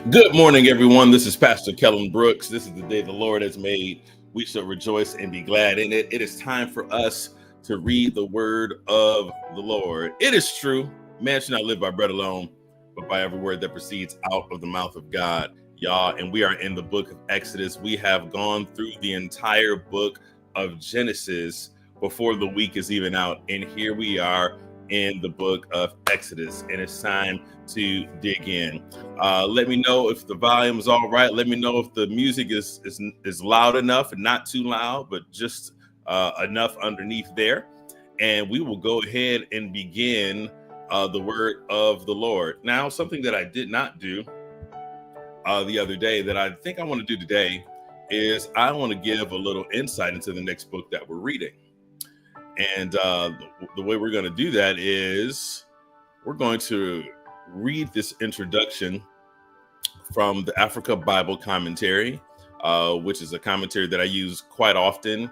Good morning, everyone. This is Pastor Kellen Brooks. This is the day the Lord has made. We shall rejoice and be glad in it. It is time for us to read the word of the Lord. It is true, man should not live by bread alone, but by every word that proceeds out of the mouth of God. Y'all, and we are in the book of Exodus. We have gone through the entire book of Genesis before the week is even out. And here we are in the book of Exodus, and it's time to dig in. Let me know if the volume is all right. Let me know if the music is loud enough and not too loud, but just enough underneath there. And we will go ahead and begin the word of the Lord. Now, something that I did not do the other day that I think I want to do today is I want to give a little insight into the next book that we're reading. And the way we're going to do that is we're going to read this introduction from the Africa Bible Commentary, which is a commentary that I use quite often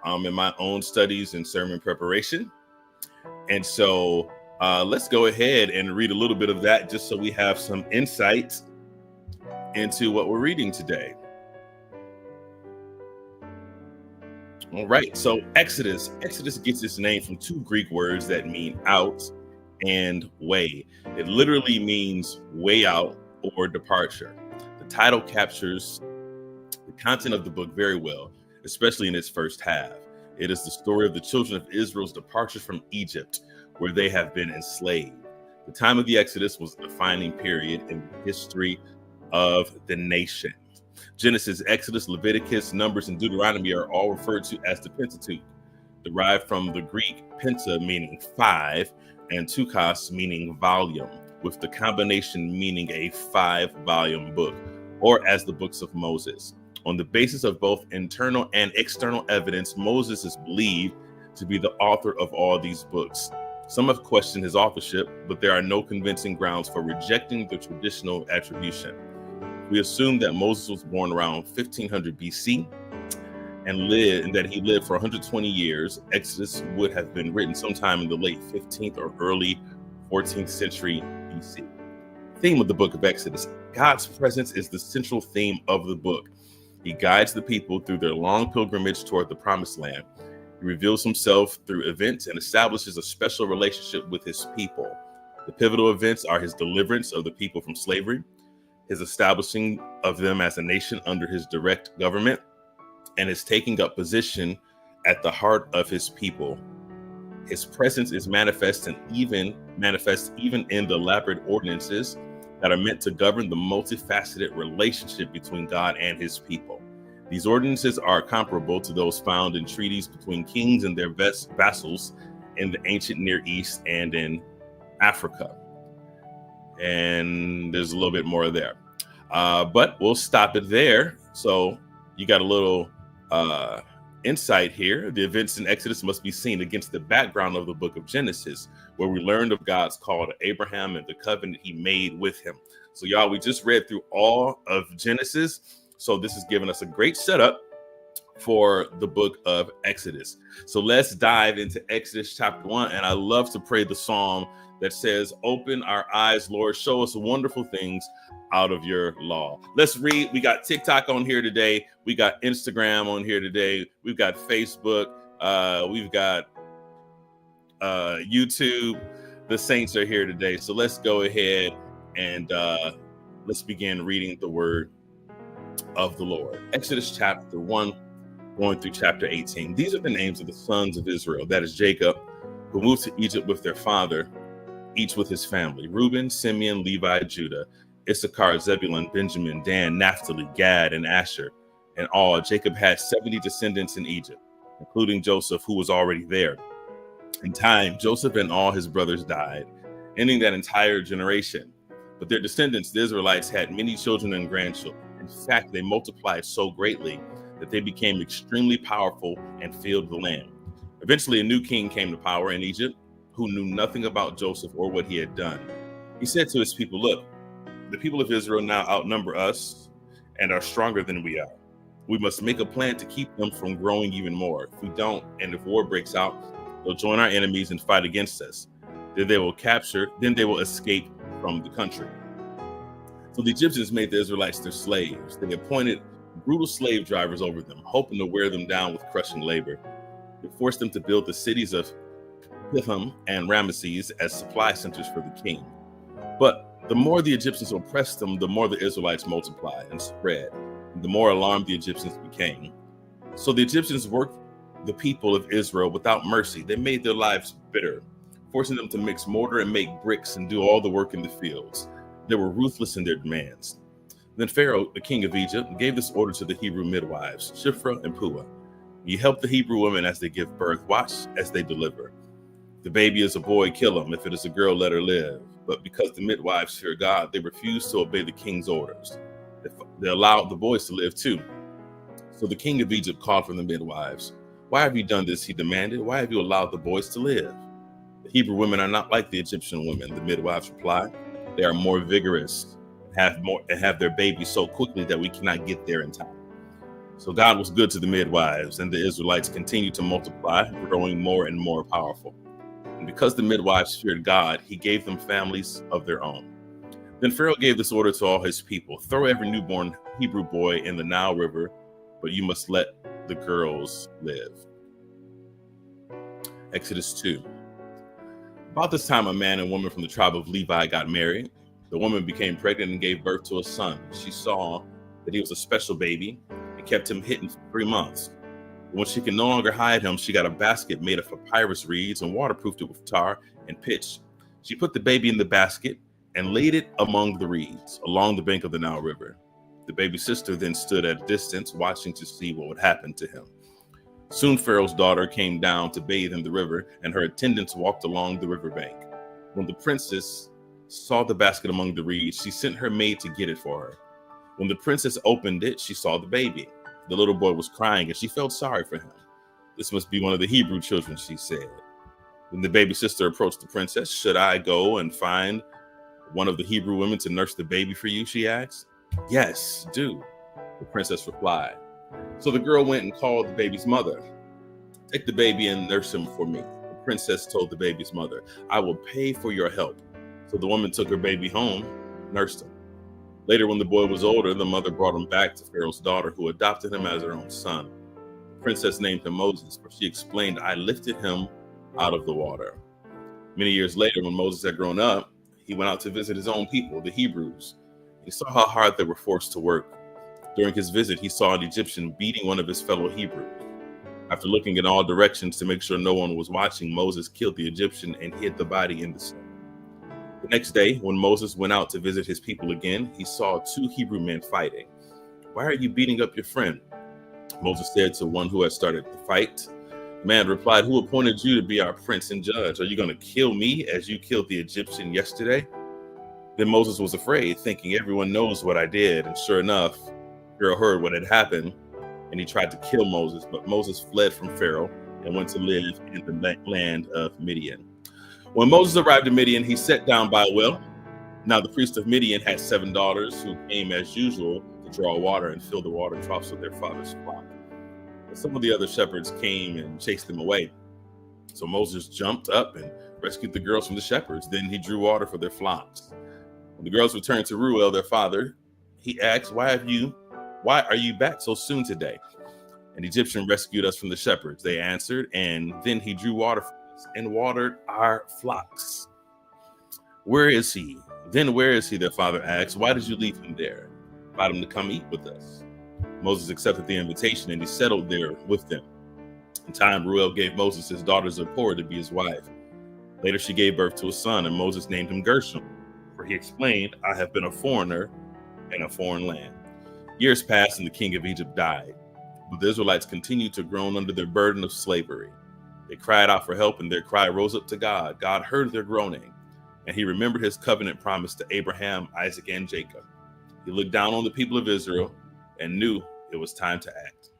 in my own studies and sermon preparation. And so let's go ahead and read a little bit of that just so we have some insight into what we're reading today. All right, so Exodus gets its name from two Greek words that mean out and way. It literally means way out or departure. The title captures the content of the book very well, especially in its first half. It is the story of the children of Israel's departure from Egypt, where they have been enslaved. The time of the Exodus was a defining period in the history of the nation. Genesis, Exodus, Leviticus, Numbers, and Deuteronomy are all referred to as the Pentateuch, derived from the Greek penta meaning five and tukos meaning volume, with the combination meaning a 5-volume book, or as the books of Moses. On the basis of both internal and external evidence, Moses is believed to be the author of all these books. Some have questioned his authorship, but there are no convincing grounds for rejecting the traditional attribution. We assume that Moses was born around 1500 BC and that he lived for 120 years. Exodus would have been written sometime in the late 15th or early 14th century BC. Theme of the book of Exodus: God's presence is the central theme of the book. He guides the people through their long pilgrimage toward the promised land. He reveals himself through events and establishes a special relationship with his people. The pivotal events are his deliverance of the people from slavery, his establishing of them as a nation under his direct government, and his taking up position at the heart of his people. His presence is manifest even in the elaborate ordinances that are meant to govern the multifaceted relationship between God and his people. These ordinances are comparable to those found in treaties between kings and their vassals in the ancient Near East and in Africa. And there's a little bit more there. But we'll stop it there. So you got a little insight here. The events in Exodus must be seen against the background of the book of Genesis, where we learned of God's call to Abraham and the covenant he made with him. So y'all, we just read through all of Genesis. So this has given us a great setup for the book of Exodus. So let's dive into Exodus chapter 1. And I love to pray the psalm that says, "Open our eyes, Lord, show us wonderful things out of your law." Let's read. We got TikTok on here today. We got Instagram on here today. We've got Facebook. We've got YouTube. The saints are here today. So let's go ahead and let's begin reading the word of the Lord. Exodus chapter 1, going through chapter 18. These are the names of the sons of Israel. That is Jacob, who moved to Egypt with their father, each with his family: Reuben, Simeon, Levi, Judah, Issachar, Zebulun, Benjamin, Dan, Naphtali, Gad, and Asher. In all, Jacob had 70 descendants in Egypt, including Joseph, who was already there. In time, Joseph and all his brothers died, ending that entire generation. But their descendants, the Israelites, had many children and grandchildren. In fact, they multiplied so greatly that they became extremely powerful and filled the land. Eventually, a new king came to power in Egypt who knew nothing about Joseph or what he had done. He said to his people, "Look, the people of Israel now outnumber us and are stronger than we are. We must make a plan to keep them from growing even more. If we don't, and if war breaks out, they'll join our enemies and fight against us. Then they will escape from the country." So the Egyptians made the Israelites their slaves. They appointed brutal slave drivers over them, hoping to wear them down with crushing labor. They forced them to build the cities of Pithom and Ramesses as supply centers for the king. But the more the Egyptians oppressed them, the more the Israelites multiplied and spread, and the more alarmed the Egyptians became. So the Egyptians worked the people of Israel without mercy. They made their lives bitter, forcing them to mix mortar and make bricks and do all the work in the fields. They were ruthless in their demands. Then Pharaoh, the king of Egypt, gave this order to the Hebrew midwives, Shiphrah and Puah. You help the Hebrew women as they give birth, watch as they deliver. If the baby is a boy, kill him. If it is a girl, let her live. But because the midwives fear God, they refused to obey the king's orders. They allowed the boys to live too. So the king of Egypt called for the midwives. Why have you done this? He demanded. Why have you allowed the boys to live? The Hebrew women are not like the Egyptian women, the midwives replied. They are more vigorous and have their babies so quickly that we cannot get there in time. So God was good to the midwives, and the Israelites continued to multiply, growing more and more powerful. And because the midwives feared God, he gave them families of their own. Then Pharaoh gave this order to all his people: throw every newborn Hebrew boy in the Nile River, but you must let the girls live. Exodus 2. About this time, a man and woman from the tribe of Levi got married. The woman became pregnant and gave birth to a son. She saw that he was a special baby and kept him hidden for 3 months. When she could no longer hide him, she got a basket made of papyrus reeds and waterproofed it with tar and pitch. She put the baby in the basket and laid it among the reeds along the bank of the Nile River. The baby's sister then stood at a distance, watching to see what would happen to him. Soon Pharaoh's daughter came down to bathe in the river, and her attendants walked along the riverbank. When the princess saw the basket among the reeds, she sent her maid to get it for her. When the princess opened it, she saw the baby. The little boy was crying, and she felt sorry for him. This must be one of the Hebrew children, she said. When the baby sister approached the princess, should I go and find one of the Hebrew women to nurse the baby for you, she asked. Yes, do, the princess replied. So the girl went and called the baby's mother. Take the baby and nurse him for me, the princess told the baby's mother. I will pay for your help. So the woman took her baby home, nursed him. Later, when the boy was older, the mother brought him back to Pharaoh's daughter, who adopted him as her own son. The princess named him Moses, for she explained, I lifted him out of the water. Many years later, when Moses had grown up, he went out to visit his own people, the Hebrews. He saw how hard they were forced to work. During his visit, he saw an Egyptian beating one of his fellow Hebrews. After looking in all directions to make sure no one was watching, Moses killed the Egyptian and hid the body in the sand. The next day, when Moses went out to visit his people again, he saw 2 Hebrew men fighting. Why are you beating up your friend? Moses said to one who had started the fight. The man replied, who appointed you to be our prince and judge? Are you going to kill me as you killed the Egyptian yesterday? Then Moses was afraid, thinking everyone knows what I did. And sure enough, Pharaoh heard what had happened, and he tried to kill Moses. But Moses fled from Pharaoh and went to live in the land of Midian. When Moses arrived in Midian, he sat down by a well. Now the priest of Midian had 7 daughters who came as usual to draw water and fill the water troughs of their father's flock. But some of the other shepherds came and chased them away. So Moses jumped up and rescued the girls from the shepherds. Then he drew water for their flocks. When the girls returned to Reuel, their father, he asked, why are you back so soon today? An Egyptian rescued us from the shepherds, they answered, and then he drew water for us and watered our flocks. Where is he? Then where is he? Their father asked. Why did you leave him there? Invite him to come eat with us. Moses accepted the invitation and he settled there with them. In time, Reuel gave Moses his daughter Zipporah to be his wife. Later, she gave birth to a son, and Moses named him Gershom, for he explained, I have been a foreigner in a foreign land. Years passed and the king of Egypt died, but the Israelites continued to groan under their burden of slavery. They cried out for help, and their cry rose up to God. God heard their groaning, and he remembered his covenant promise to Abraham, Isaac, and Jacob. He looked down on the people of Israel and knew it was time to act.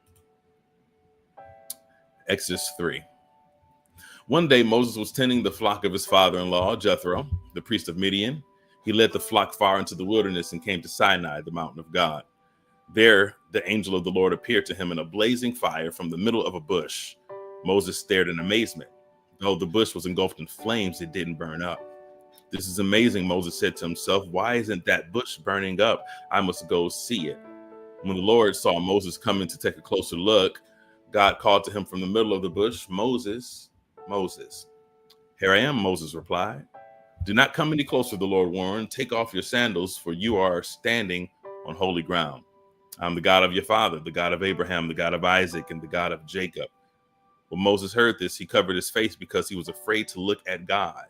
Exodus 3. One day Moses was tending the flock of his father-in-law, Jethro, the priest of Midian. He led the flock far into the wilderness and came to Sinai, the mountain of God. There, the angel of the Lord appeared to him in a blazing fire from the middle of a bush. Moses stared in amazement. Though the bush was engulfed in flames, it didn't burn up. This is amazing, Moses said to himself. Why isn't that bush burning up? I must go see it. When the Lord saw Moses coming to take a closer look, God called to him from the middle of the bush, Moses, Moses. Here I am, Moses replied. Do not come any closer, the Lord warned. Take off your sandals, for you are standing on holy ground. I'm the God of your father, the God of Abraham, the God of Isaac, and the God of Jacob. When Moses heard this, he covered his face because he was afraid to look at God.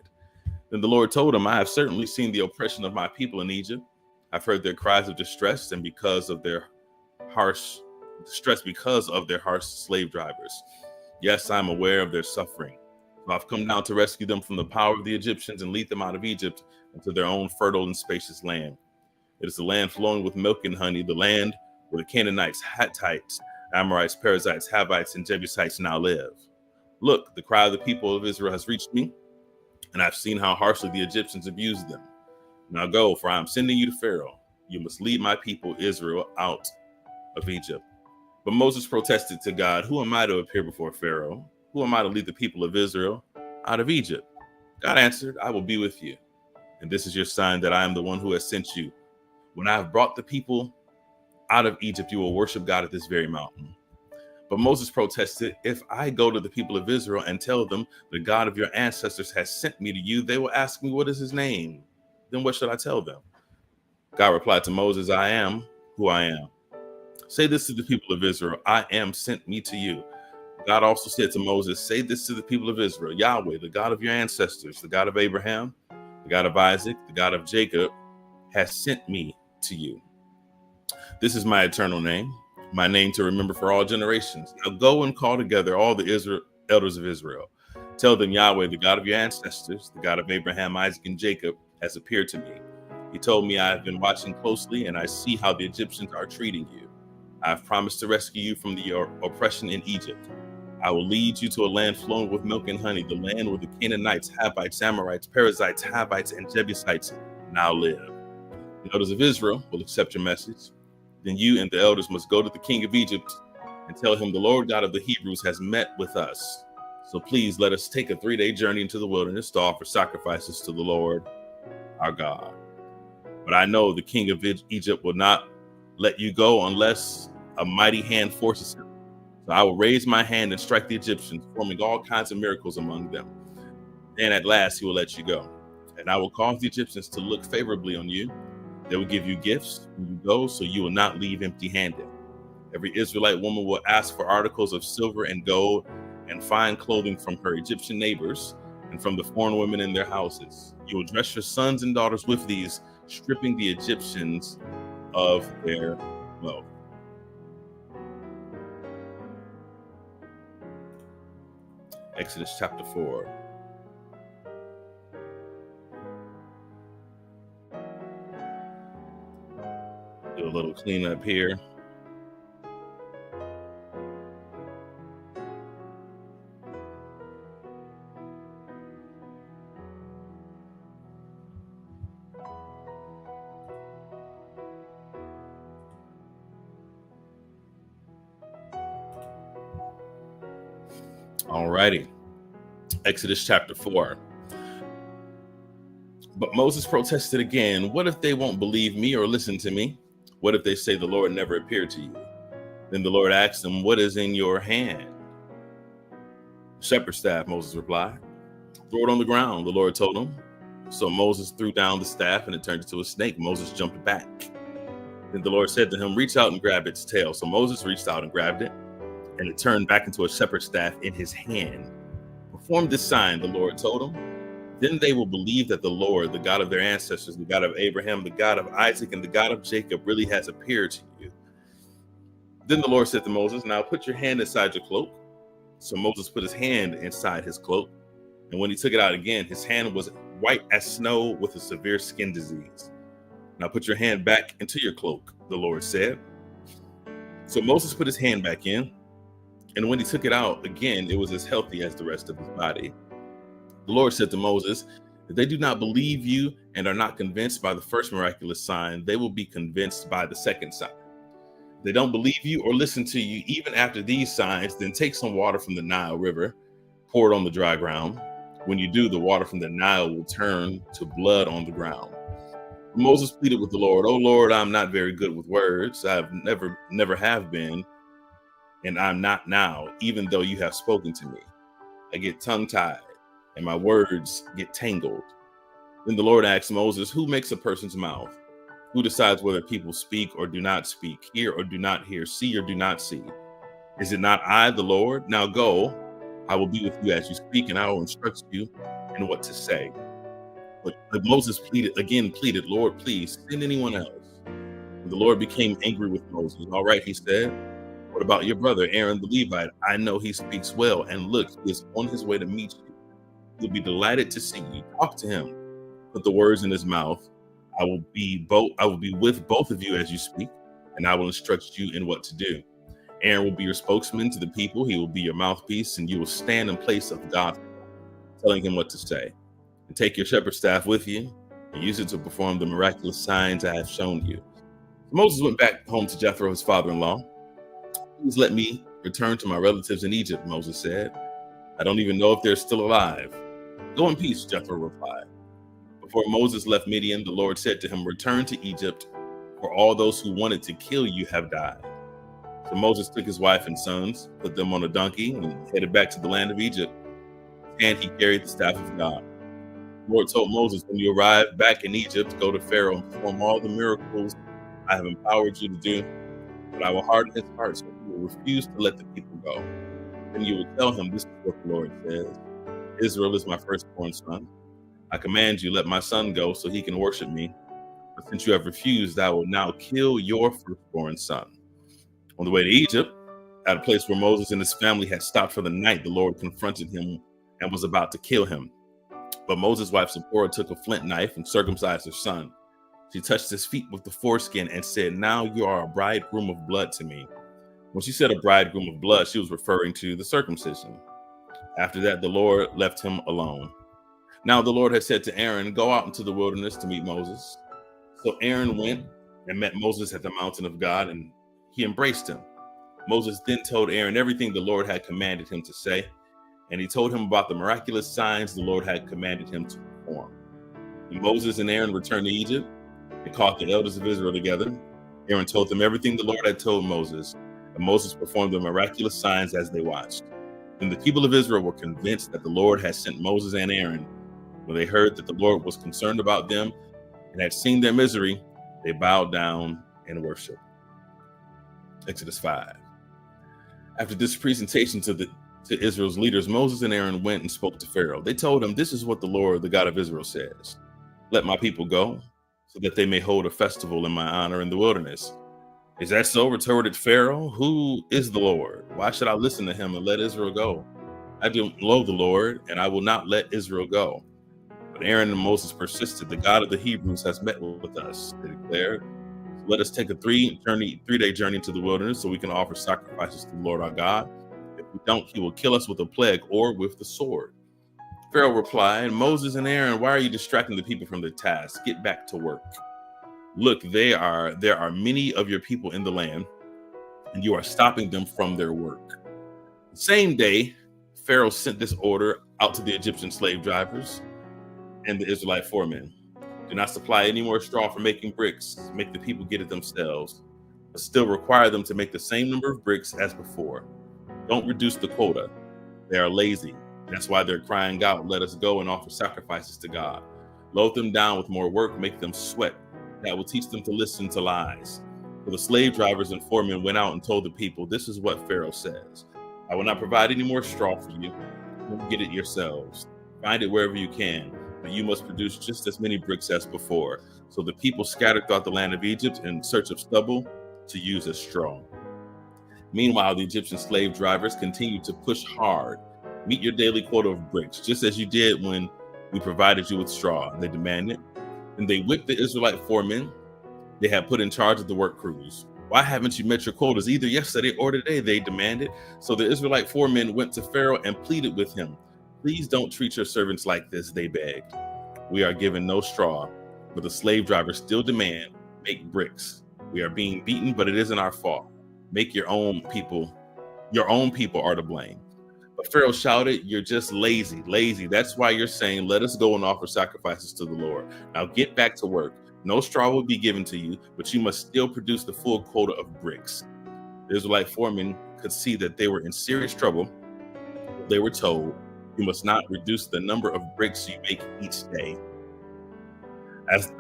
Then the Lord told him, I have certainly seen the oppression of my people in Egypt. I've heard their cries of distress and because of their harsh slave drivers. Yes, I'm aware of their suffering. I've come down to rescue them from the power of the Egyptians and lead them out of Egypt into their own fertile and spacious land. It is the land flowing with milk and honey, the land where the Canaanites, Hittites, Amorites, Perizzites, Hivites, and Jebusites now live. Look, the cry of the people of Israel has reached me, and I've seen how harshly the Egyptians abused them. Now go, for I am sending you to Pharaoh. You must lead my people Israel out of Egypt. But Moses protested to God, who am I to appear before Pharaoh? Who am I to lead the people of Israel out of Egypt? God answered, I will be with you. And this is your sign that I am the one who has sent you. When I have brought the people out of Egypt, you will worship God at this very mountain. But Moses protested, if I go to the people of Israel and tell them the God of your ancestors has sent me to you, they will ask me, what is his name? Then what should I tell them? God replied to Moses, I am who I am. Say this to the people of Israel, I am sent me to you. God also said to Moses, say this to the people of Israel, Yahweh, the God of your ancestors, the God of Abraham, the God of Isaac, the God of Jacob, has sent me to you. This is my eternal name, my name to remember for all generations. Now go and call together all the elders of Israel. Tell them Yahweh, the God of your ancestors, the God of Abraham, Isaac, and Jacob, has appeared to me. He told me, I have been watching closely, and I see how the Egyptians are treating you. I have promised to rescue you from the oppression in Egypt. I will lead you to a land flowing with milk and honey, the land where the Canaanites, Hivites, Amorites, Perizzites, Hivites, and Jebusites now live. The elders of Israel will accept your message. Then you and the elders must go to the king of Egypt and tell him the Lord God of the Hebrews has met with us. So please let us take a 3-day journey into the wilderness to offer sacrifices to the Lord our God. But I know the king of Egypt will not let you go unless a mighty hand forces him. So I will raise my hand and strike the Egyptians, performing all kinds of miracles among them. Then at last he will let you go. And I will cause the Egyptians to look favorably on you. They will give you gifts when you go, so you will not leave empty-handed. Every Israelite woman will ask for articles of silver and gold and fine clothing from her Egyptian neighbors and from the foreign women in their houses. You will dress your sons and daughters with these, stripping the Egyptians of their wealth. Exodus chapter 4. Do a little cleanup here. All righty. Exodus chapter 4. But Moses protested again. What if they won't believe me or listen to me? What if they say the Lord never appeared to you? Then the Lord asked him, what is in your hand? Shepherd's staff, Moses replied. Throw it on the ground, the Lord told him. So Moses threw down the staff and it turned into a snake. Moses jumped back. Then the Lord said to him, reach out and grab its tail. So Moses reached out and grabbed it, and it turned back into a shepherd's staff in his hand. Perform this sign, the Lord told him. Then they will believe that the Lord, the God of their ancestors, the God of Abraham, the God of Isaac, and the God of Jacob really has appeared to you. Then the Lord said to Moses, now put your hand inside your cloak. So Moses put his hand inside his cloak. And when he took it out again, his hand was white as snow with a severe skin disease. Now put your hand back into your cloak, the Lord said. So Moses put his hand back in. And when he took it out again, it was as healthy as the rest of his body. The Lord said to Moses, if they do not believe you and are not convinced by the first miraculous sign, they will be convinced by the second sign. If they don't believe you or listen to you, even after these signs, then take some water from the Nile River, pour it on the dry ground, When you do, the water from the Nile will turn to blood on the ground." Moses pleaded with the Lord, "Oh Lord, I'm not very good with words. I've never have been, and I'm not now, even though you have spoken to me. I get tongue-tied, and my words get tangled." Then the Lord asked Moses, "Who makes a person's mouth? Who decides whether people speak or do not speak, hear or do not hear, see or do not see? Is it not I, the Lord? Now go, I will be with you as you speak, and I will instruct you in what to say." But Moses pleaded, "Lord, please send anyone else." And the Lord became angry with Moses. "All right," he said. "What about your brother, Aaron the Levite? I know he speaks well, and look, he is on his way to meet you. He'll be delighted to see you. Talk to him. Put the words in his mouth. I will be with both of you as you speak, and I will instruct you in what to do. Aaron will be your spokesman to the people. He will be your mouthpiece, and you will stand in place of God, telling him what to say. And take your shepherd staff with you and use it to perform the miraculous signs I have shown you." Moses went back home to Jethro, his father-in-law. "Please let me return to my relatives in Egypt," Moses said. "I don't even know if they're still alive." "Go in peace," Jethro replied. Before Moses left Midian, the Lord said to him, "Return to Egypt, for all those who wanted to kill you have died." So Moses took his wife and sons, put them on a donkey, and headed back to the land of Egypt. And he carried the staff of God. The Lord told Moses, "When you arrive back in Egypt, go to Pharaoh and perform all the miracles I have empowered you to do. But I will harden his heart so he will refuse to let the people go. Then you will tell him, 'This is what the Lord says. Israel is my firstborn son. I command you, let my son go so he can worship me. But since you have refused, I will now kill your firstborn son.'" On the way to Egypt, at a place where Moses and his family had stopped for the night, the Lord confronted him and was about to kill him. But Moses' wife Zipporah took a flint knife and circumcised her son. She touched his feet with the foreskin and said, "Now you are a bridegroom of blood to me." When she said a bridegroom of blood, she was referring to the circumcision. After that, the Lord left him alone. Now the Lord had said to Aaron, "Go out into the wilderness to meet Moses." So Aaron went and met Moses at the mountain of God, and he embraced him. Moses then told Aaron everything the Lord had commanded him to say, and he told him about the miraculous signs the Lord had commanded him to perform. When Moses and Aaron returned to Egypt and called the elders of Israel together, Aaron told them everything the Lord had told Moses, and Moses performed the miraculous signs as they watched. Then the people of Israel were convinced that the Lord had sent Moses and Aaron. When they heard that the Lord was concerned about them and had seen their misery, they bowed down and worshiped. Exodus 5. After this presentation to Israel's leaders, Moses and Aaron went and spoke to Pharaoh. They told him, "This is what the Lord, the God of Israel, says. Let my people go, so that they may hold a festival in my honor in the wilderness." "Is that so?" retorted Pharaoh. "Who is the Lord? Why should I listen to him and let Israel go? I don't know the Lord, and I will not let Israel go." But Aaron and Moses persisted. "The God of the Hebrews has met with us," they declared. "So let us take a 3-day journey into the wilderness so we can offer sacrifices to the Lord our God. If we don't, he will kill us with a plague or with the sword." Pharaoh replied, "Moses and Aaron, why are you distracting the people from their task? Get back to work. Look, there are many of your people in the land, and you are stopping them from their work." The same day, Pharaoh sent this order out to the Egyptian slave drivers and the Israelite foremen: "Do not supply any more straw for making bricks. Make the people get it themselves, but still require them to make the same number of bricks as before. Don't reduce the quota. They are lazy. That's why they're crying out, 'Let us go and offer sacrifices to God.' Load them down with more work, make them sweat. That will teach them to listen to lies." So the slave drivers and foremen went out and told the people, "This is what Pharaoh says. I will not provide any more straw for you. You get it yourselves. Find it wherever you can, but you must produce just as many bricks as before." So the people scattered throughout the land of Egypt in search of stubble to use as straw. Meanwhile, the Egyptian slave drivers continued to push hard. "Meet your daily quota of bricks, just as you did when we provided you with straw," they demanded. And they whipped the Israelite foremen they had put in charge of the work crews. "Why haven't you met your quotas either yesterday or today?" they demanded. So the Israelite foremen went to Pharaoh and pleaded with him. "Please don't treat your servants like this," they begged. "We are given no straw, but the slave drivers still demand, 'Make bricks. We are being beaten, but it isn't our fault. Make your own people are to blame.' But Pharaoh shouted, "You're just lazy, lazy. That's why you're saying, 'Let us go and offer sacrifices to the Lord.' Now get back to work. No straw will be given to you, but you must still produce the full quota of bricks." The Israelite foremen could see that they were in serious trouble. They were told, "You must not reduce the number of bricks you make each day." As,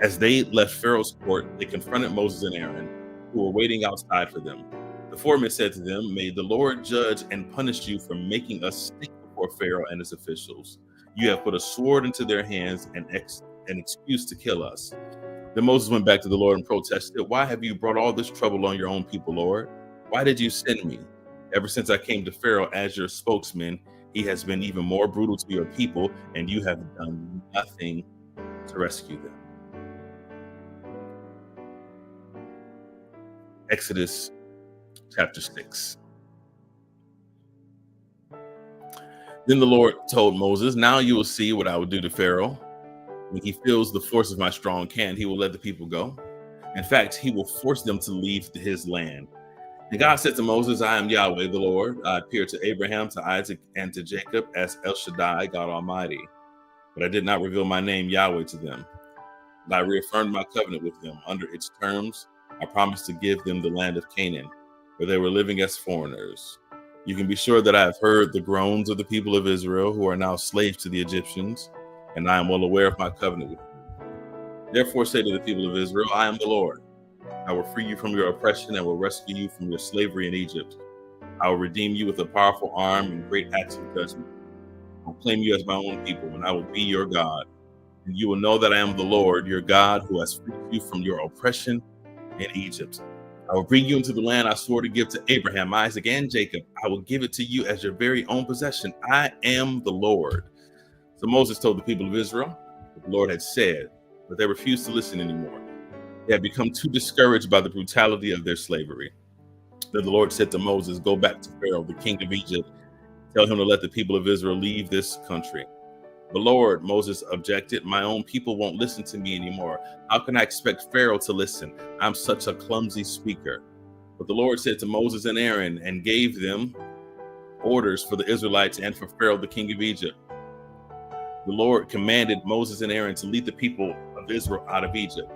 as they left Pharaoh's court, they confronted Moses and Aaron, who were waiting outside for them. The foreman said to them, "May the Lord judge and punish you for making us speak before Pharaoh and his officials. You have put a sword into their hands and an excuse to kill us." Then Moses went back to the Lord and protested, "Why have you brought all this trouble on your own people, Lord? Why did you send me? Ever since I came to Pharaoh as your spokesman, he has been even more brutal to your people, and you have done nothing to rescue them." Exodus chapter 6. Then the Lord told Moses, "Now you will see what I will do to Pharaoh. When he feels the force of my strong hand, he will let the people go. In fact, he will force them to leave his land." And God said to Moses, "I am Yahweh, the Lord. I appeared to Abraham, to Isaac, and to Jacob as El Shaddai, God Almighty. But I did not reveal my name, Yahweh, to them. And I reaffirmed my covenant with them. Under its terms, I promised to give them the land of Canaan, where they were living as foreigners. You can be sure that I have heard the groans of the people of Israel, who are now slaves to the Egyptians, and I am well aware of my covenant with them. Therefore say to the people of Israel, I am the Lord. I will free you from your oppression and will rescue you from your slavery in Egypt. I will redeem you with a powerful arm and great acts of judgment. I will claim you as my own people, and I will be your God. And you will know that I am the Lord, your God, who has freed you from your oppression in Egypt. I will bring you into the land I swore to give to Abraham, Isaac, and Jacob. I will give it to you as your very own possession. I am the Lord." So Moses told the people of Israel what the Lord had said, but they refused to listen anymore. They had become too discouraged by the brutality of their slavery. Then the Lord said to Moses, "Go back to Pharaoh, the king of Egypt. Tell him to let the people of Israel leave this country." "But Lord," Moses objected, "my own people won't listen to me anymore. How can I expect Pharaoh to listen? I'm such a clumsy speaker." But the Lord said to Moses and Aaron and gave them orders for the Israelites and for Pharaoh, the king of Egypt. The Lord commanded Moses and Aaron to lead the people of Israel out of Egypt.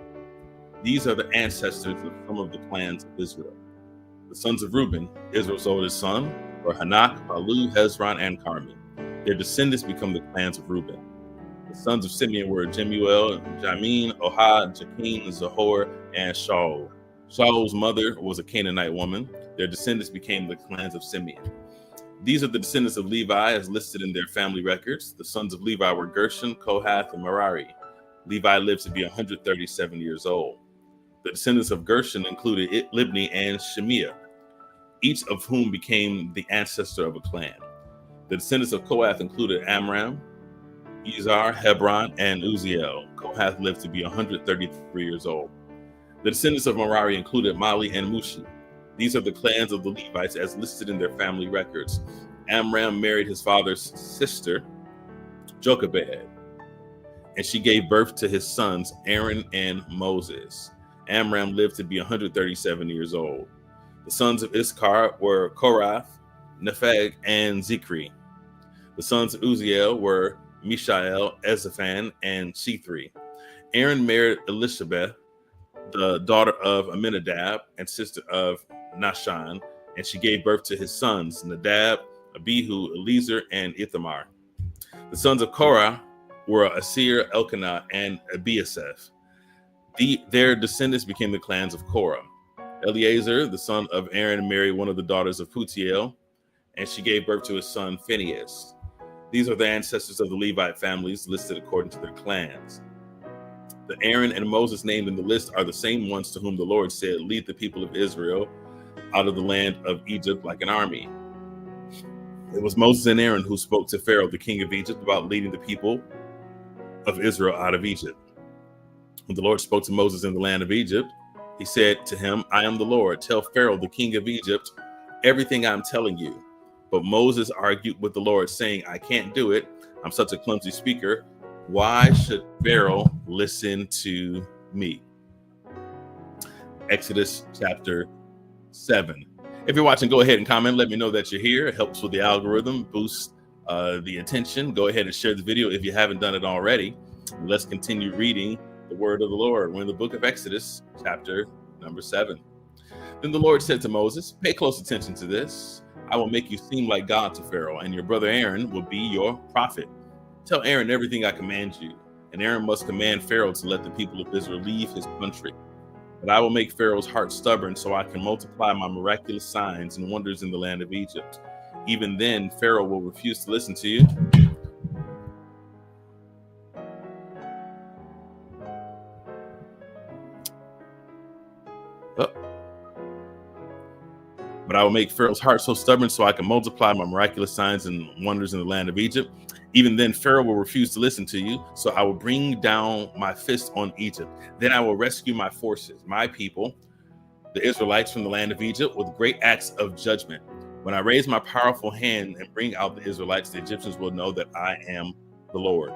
These are the ancestors of some of the clans of Israel. The sons of Reuben, Israel's oldest son, were Hanak, Palu, Hezron, and Carmi. Their descendants become the clans of Reuben. The sons of Simeon were Jemuel, Jamin, Ohad, Jakin, Zahor, and Shaul. Shaul's mother was a Canaanite woman. Their descendants became the clans of Simeon. These are the descendants of Levi as listed in their family records. The sons of Levi were Gershon, Kohath, and Merari. Levi lived to be 137 years old. The descendants of Gershon included Libni and Shemiah, each of whom became the ancestor of a clan. The descendants of Kohath included Amram, Izhar, Hebron, and Uziel. Kohath lived to be 133 years old. The descendants of Merari included Mali and Mushi. These are the clans of the Levites as listed in their family records. Amram married his father's sister, Jochebed, and she gave birth to his sons, Aaron and Moses. Amram lived to be 137 years old. The sons of Issachar were Korath, Nepheg, and Zikri. The sons of Uziel were Mishael, Ezaphan, and Shethri. Aaron married Elishabeth, the daughter of Aminadab and sister of Nahshon, and she gave birth to his sons, Nadab, Abihu, Eleazar, and Ithamar. The sons of Korah were Asir, Elkanah, and Abiasaph. Their descendants became the clans of Korah. Eleazar, the son of Aaron, married one of the daughters of Putiel, and she gave birth to his son Phinehas. These are the ancestors of the Levite families listed according to their clans. The Aaron and Moses named in the list are the same ones to whom the Lord said, "Lead the people of Israel out of the land of Egypt like an army." It was Moses and Aaron who spoke to Pharaoh, the king of Egypt, about leading the people of Israel out of Egypt. When the Lord spoke to Moses in the land of Egypt, he said to him, "I am the Lord. Tell Pharaoh, the king of Egypt, everything I'm telling you." But Moses argued with the Lord, saying, "I can't do it. I'm such a clumsy speaker. Why should Pharaoh listen to me?" Exodus chapter 7. If you're watching, go ahead and comment. Let me know that you're here. It helps with the algorithm, boosts the attention. Go ahead and share the video if you haven't done it already. Let's continue reading the word of the Lord. We're in the book of Exodus, chapter number 7. Then the Lord said to Moses, pay close attention to this. I will make you seem like God to Pharaoh, and your brother Aaron will be your prophet. Tell Aaron everything I command you, and Aaron must command Pharaoh to let the people of Israel leave his country. But I will make Pharaoh's heart stubborn so I can multiply my miraculous signs and wonders in the land of Egypt. Even then, Pharaoh will refuse to listen to you. But I will make Pharaoh's heart so stubborn so I can multiply my miraculous signs and wonders in the land of Egypt. Even then, Pharaoh will refuse to listen to you. So I will bring down my fist on Egypt. Then I will rescue my forces, my people, the Israelites, from the land of Egypt with great acts of judgment. When I raise my powerful hand and bring out the Israelites, the Egyptians will know that I am the Lord.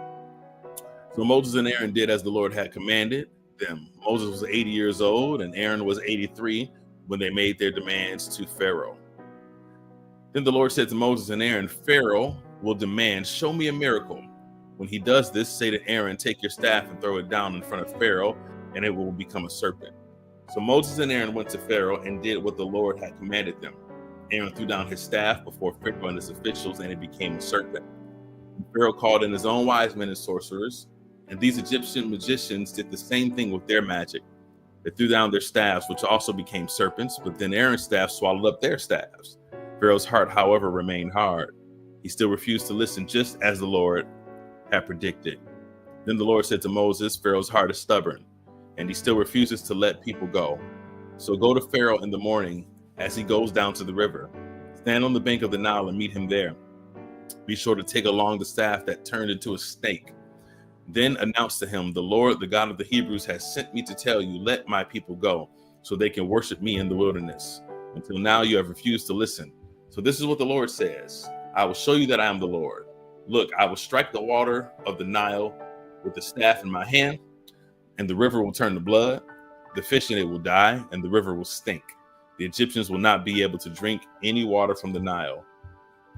So Moses and Aaron did as the Lord had commanded them. Moses was 80 years old and Aaron was 83 when they made their demands to Pharaoh. Then the Lord said to Moses and Aaron, Pharaoh will demand, show me a miracle. When he does this, say to Aaron, take your staff and throw it down in front of Pharaoh, and it will become a serpent. So Moses and Aaron went to Pharaoh and did what the Lord had commanded them. Aaron threw down his staff before Pharaoh and his officials, and it became a serpent. And Pharaoh called in his own wise men and sorcerers, and these Egyptian magicians did the same thing with their magic. They threw down their staffs, which also became serpents, but then Aaron's staff swallowed up their staffs. Pharaoh's heart, however, remained hard. He still refused to listen, just as the Lord had predicted. Then the Lord said to Moses, Pharaoh's heart is stubborn, and he still refuses to let people go. So go to Pharaoh in the morning as he goes down to the river. Stand on the bank of the Nile and meet him there. Be sure to take along the staff that turned into a snake. Then announce to him, the Lord, the God of the Hebrews, has sent me to tell you, let my people go, so they can worship me in the wilderness. Until now you have refused to listen. So this is what the Lord says. I will show you that I am the Lord. Look, I will strike the water of the Nile with the staff in my hand, and the river will turn to blood. The fish in it will die, and the river will stink. The Egyptians will not be able to drink any water from the Nile.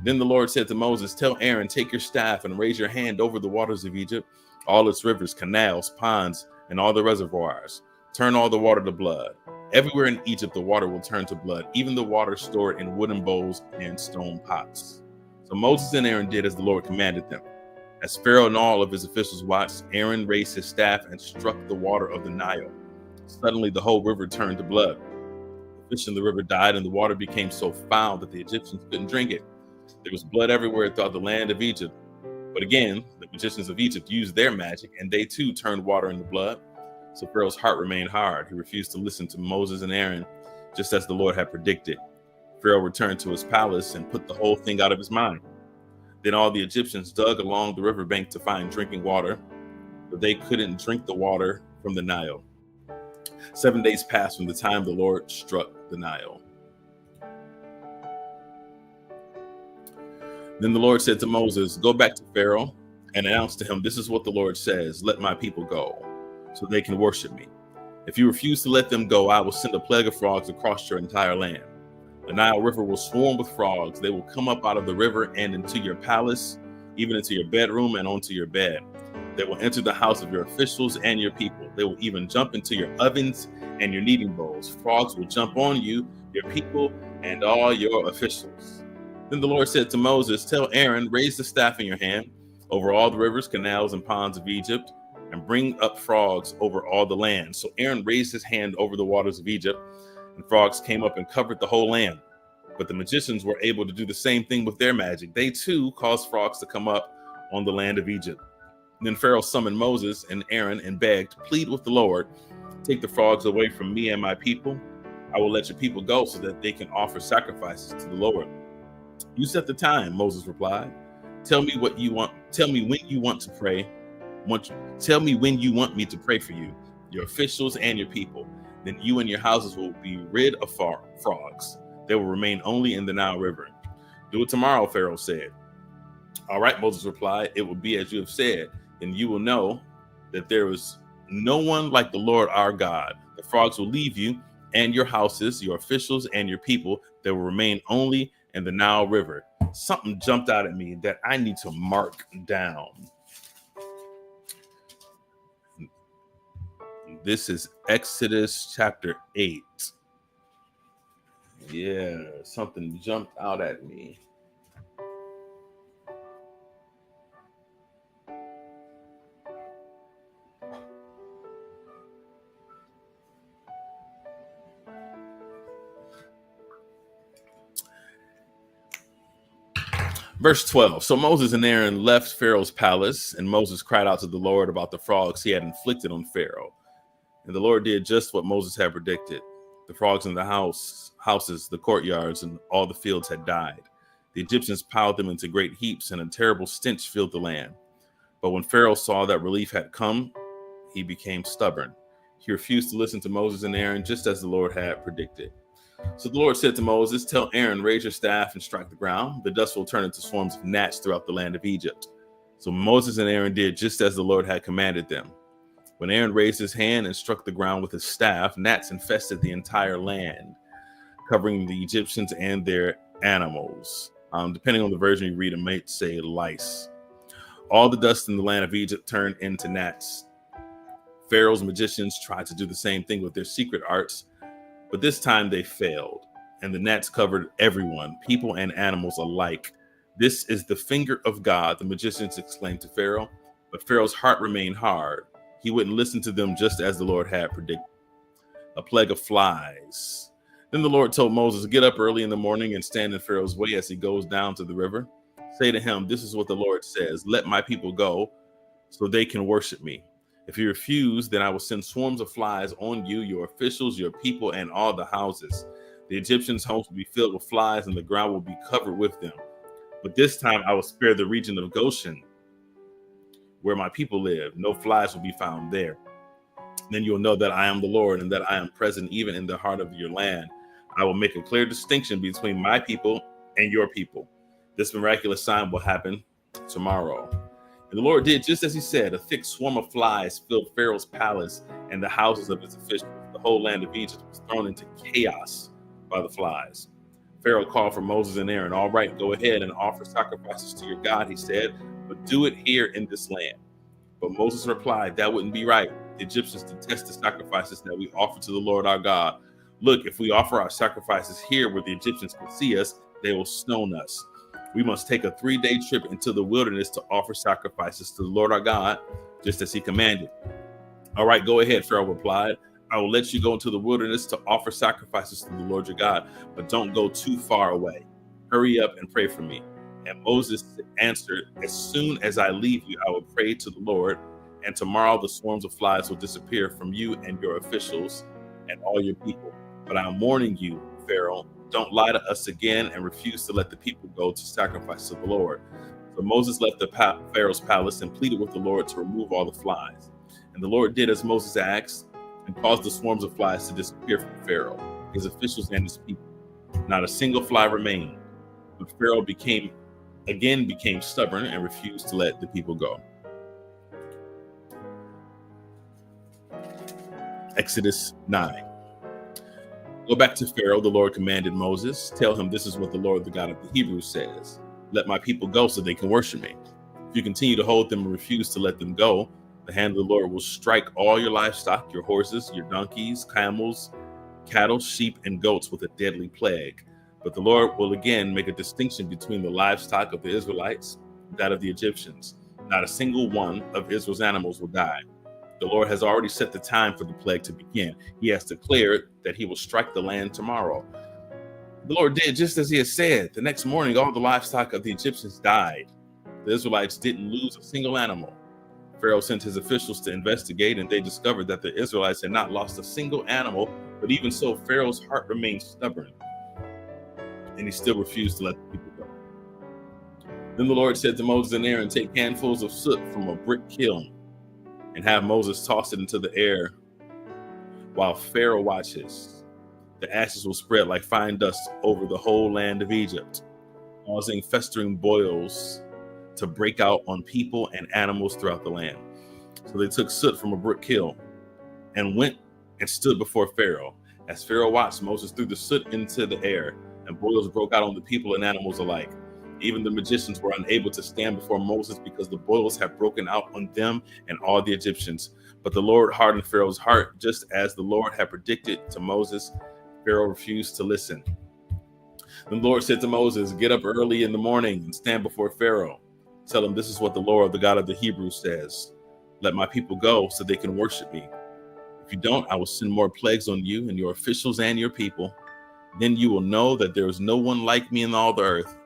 Then the Lord said to Moses, tell Aaron, take your staff and raise your hand over the waters of Egypt, all its rivers, canals, ponds, and all the reservoirs. Turn all the water to blood. Everywhere in Egypt, the water will turn to blood, even the water stored in wooden bowls and stone pots. So Moses and Aaron did as the Lord commanded them. As Pharaoh and all of his officials watched, Aaron raised his staff and struck the water of the Nile. Suddenly, the whole river turned to blood. The fish in the river died, and the water became so foul that the Egyptians couldn't drink it. There was blood everywhere throughout the land of Egypt. But again, the magicians of Egypt used their magic, and they too turned water into blood. So Pharaoh's heart remained hard. He refused to listen to Moses and Aaron, just as the Lord had predicted. Pharaoh returned to his palace and put the whole thing out of his mind. Then all the Egyptians dug along the riverbank to find drinking water, but they couldn't drink the water from the Nile. 7 days passed from the time the Lord struck the Nile. Then the Lord said to Moses, go back to Pharaoh and announce to him, this is what the Lord says, let my people go, so they can worship me. If you refuse to let them go, I will send a plague of frogs across your entire land. The Nile River will swarm with frogs. They will come up out of the river and into your palace, even into your bedroom and onto your bed. They will enter the house of your officials and your people. They will even jump into your ovens and your kneading bowls. Frogs will jump on you, your people, and all your officials. Then the Lord said to Moses, tell Aaron, raise the staff in your hand over all the rivers, canals, and ponds of Egypt, and bring up frogs over all the land. So Aaron raised his hand over the waters of Egypt, and frogs came up and covered the whole land. But the magicians were able to do the same thing with their magic. They too caused frogs to come up on the land of Egypt. Then Pharaoh summoned Moses and Aaron and begged, plead with the Lord, take the frogs away from me and my people. I will let your people go so that they can offer sacrifices to the Lord. You set the time, Moses replied. Tell me what you want. Tell me when you want to pray. Tell me when you want me to pray for you, your officials, and your people. Then you and your houses will be rid of frogs. They will remain only in the Nile River. Do it tomorrow, Pharaoh said. All right, Moses replied, it will be as you have said, and you will know that there is no one like the Lord our God. The frogs will leave you, and your houses, your officials, and your people. There will remain only in the Nile River. Something jumped out at me that I need to mark down. This is Exodus chapter 8. Yeah, something jumped out at me. Verse 12. So Moses and Aaron left Pharaoh's palace, and Moses cried out to the Lord about the frogs he had inflicted on Pharaoh. And the Lord did just what Moses had predicted. The frogs in the houses, the courtyards, and all the fields had died. The Egyptians piled them into great heaps, and a terrible stench filled the land. But when Pharaoh saw that relief had come, he became stubborn. He refused to listen to Moses and Aaron, just as the Lord had predicted. So the Lord said to Moses, "Tell Aaron, raise your staff and strike the ground. The dust will turn into swarms of gnats throughout the land of Egypt." So Moses and Aaron did just as the Lord had commanded them. When Aaron raised his hand and struck the ground with his staff, gnats infested the entire land, covering the Egyptians and their animals. Depending on the version you read, it might say lice. All the dust in the land of Egypt turned into gnats. Pharaoh's magicians tried to do the same thing with their secret arts, but this time they failed, and the gnats covered everyone, people and animals alike. "This is the finger of God," the magicians exclaimed to Pharaoh, but Pharaoh's heart remained hard. He wouldn't listen to them, just as the Lord had predicted. A plague of flies. Then the Lord told Moses, "Get up early in the morning and stand in Pharaoh's way as he goes down to the river. Say to him, 'This is what the Lord says: Let my people go so they can worship me. If you refuse, then I will send swarms of flies on you, your officials, your people, and all the houses. The Egyptians' homes will be filled with flies, and the ground will be covered with them. But this time I will spare the region of Goshen, where my people live. No flies will be found there. Then you'll know that I am the Lord, and that I am present even in the heart of your land. I will make a clear distinction between my people and your people. This miraculous sign will happen tomorrow." And the Lord did just as he said. A thick swarm of flies filled Pharaoh's palace and the houses of his officials. The whole land of Egypt was thrown into chaos by the flies. Pharaoh called for Moses and Aaron. "All right, go ahead and offer sacrifices to your God," he said, "but do it here in this land." But Moses replied, "That wouldn't be right. The Egyptians detest the sacrifices that we offer to the Lord our God. Look, if we offer our sacrifices here where the Egyptians can see us, they will stone us. We must take a 3-day trip into the wilderness to offer sacrifices to the Lord our God, just as he commanded." "All right, go ahead," Pharaoh replied. "I will let you go into the wilderness to offer sacrifices to the Lord your God, but don't go too far away. Hurry up and pray for me." And Moses answered, "As soon as I leave you, I will pray to the Lord, and tomorrow the swarms of flies will disappear from you and your officials and all your people. But I am warning you, Pharaoh, don't lie to us again and refuse to let the people go to sacrifice to the Lord." So Moses left the Pharaoh's palace and pleaded with the Lord to remove all the flies. And the Lord did as Moses asked and caused the swarms of flies to disappear from Pharaoh, his officials, and his people. Not a single fly remained. But Pharaoh became stubborn and refused to let the people go. Exodus 9. Go back to Pharaoh, the Lord commanded Moses. Tell him, "This is what the Lord, the God of the Hebrews, says. Let my people go so they can worship me. If you continue to hold them and refuse to let them go, the hand of the Lord will strike all your livestock, your horses, your donkeys, camels, cattle, sheep, and goats with a deadly plague. But the Lord will again make a distinction between the livestock of the Israelites and that of the Egyptians. Not a single one of Israel's animals will die. The Lord has already set the time for the plague to begin. He has declared that he will strike the land tomorrow." The Lord did just as he had said. The next morning, all the livestock of the Egyptians died. The Israelites didn't lose a single animal. Pharaoh sent his officials to investigate, and they discovered that the Israelites had not lost a single animal. But even so, Pharaoh's heart remained stubborn, and he still refused to let the people go. Then the Lord said to Moses and Aaron, "Take handfuls of soot from a brick kiln and have Moses toss it into the air while Pharaoh watches. The ashes will spread like fine dust over the whole land of Egypt, causing festering boils to break out on people and animals throughout the land." So they took soot from a brick kiln and went and stood before Pharaoh. As Pharaoh watched, Moses threw the soot into the air, and boils broke out on the people and animals alike. Even the magicians were unable to stand before Moses because the boils had broken out on them and all the Egyptians. But the Lord hardened Pharaoh's heart, just as the Lord had predicted to Moses. Pharaoh refused to listen. Then the Lord said to Moses, "Get up early in the morning and stand before Pharaoh. Tell him, this is what the Lord, the God of the Hebrews, says. Let my people go so they can worship me. If you don't, I will send more plagues on you and your officials and your people. Then you will know that there is no one like me in all the earth.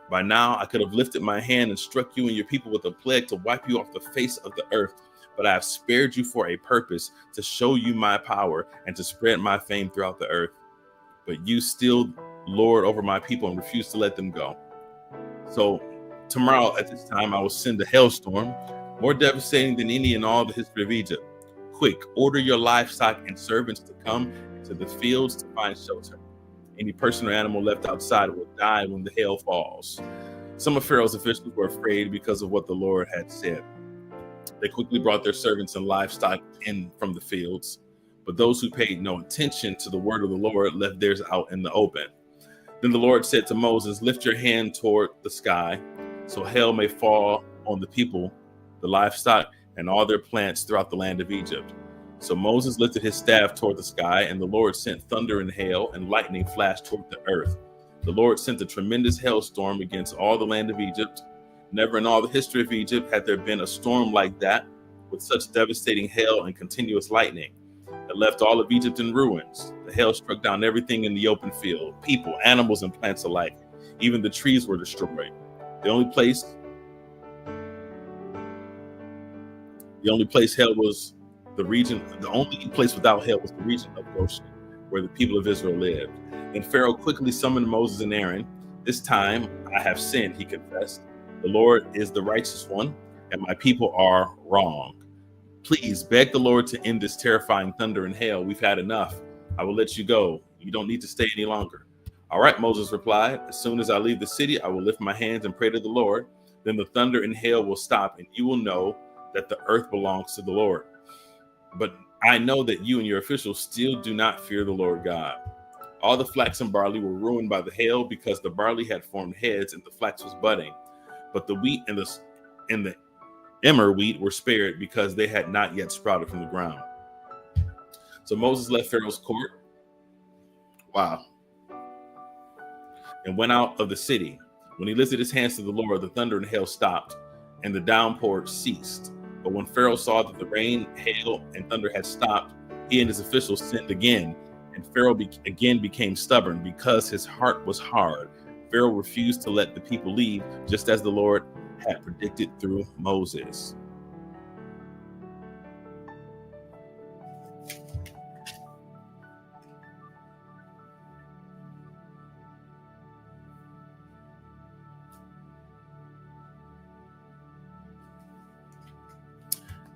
By now, I could have lifted my hand and struck you and your people with a plague to wipe you off the face of the earth. But I have spared you for a purpose, to show you my power and to spread my fame throughout the earth. But you still lord over my people and refuse to let them go. So tomorrow at this time, I will send a hailstorm, more devastating than any in all the history of Egypt. Quick, order your livestock and servants to come into the fields to find shelter. Any person or animal left outside will die when the hail falls." Some of Pharaoh's officials were afraid because of what the Lord had said. They quickly brought their servants and livestock in from the fields, but those who paid no attention to the word of the Lord left theirs out in the open. Then the Lord said to Moses, "Lift your hand toward the sky, so hail may fall on the people, the livestock, and all their plants throughout the land of Egypt." So Moses lifted his staff toward the sky, and the Lord sent thunder and hail, and lightning flashed toward the earth. The Lord sent a tremendous hailstorm against all the land of Egypt. Never in all the history of Egypt had there been a storm like that, with such devastating hail and continuous lightning. It left all of Egypt in ruins. The hail struck down everything in the open field, people, animals, and plants alike. Even the trees were destroyed. The only place hail was the region. The only place without hail was the region of Goshen, where the people of Israel lived. Then Pharaoh quickly summoned Moses and Aaron. "This time I have sinned," he confessed. "The Lord is the righteous one, and my people are wrong. Please beg the Lord to end this terrifying thunder and hail. We've had enough. I will let you go. You don't need to stay any longer." "All right," Moses replied. "As soon as I leave the city, I will lift my hands and pray to the Lord. Then the thunder and hail will stop, and you will know that the earth belongs to the Lord. But I know that you and your officials still do not fear the Lord God." All the flax and barley were ruined by the hail because the barley had formed heads and the flax was budding. But the wheat and the emmer wheat were spared because they had not yet sprouted from the ground. So Moses left Pharaoh's court. Wow. And went out of the city. When he lifted his hands to the Lord, the thunder and hail stopped, and the downpour ceased. But when Pharaoh saw that the rain, hail, and thunder had stopped, he and his officials sinned again, and Pharaoh again became stubborn because his heart was hard. Pharaoh refused to let the people leave, just as the Lord had predicted through Moses.